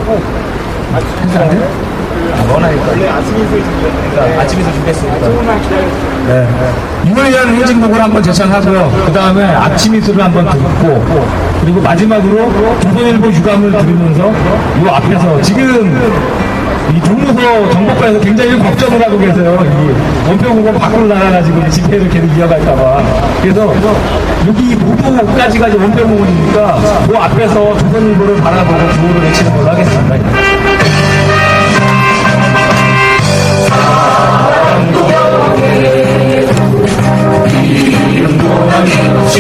[SPEAKER 1] 아침 인사 준비했으니까. 네. 이물리한 행진곡을 한번 제창하고요. 그 다음에 아침 인사를 한번 듣고, 그리고 마지막으로 조선일보 유감을 들으면서 이 앞에서 지금 이 동무서 정보과에서 굉장히 걱정을 하고 계세요. 이 원표공원 밖으로 나가가지고 집회를 계속 이어갈까봐. 그래서 여기 모두까지가 이제 원표공원이니까 그 앞에서 조선일보를 바라보고 구호를 외치는 걸로 하겠습니다. 이름도 남김없이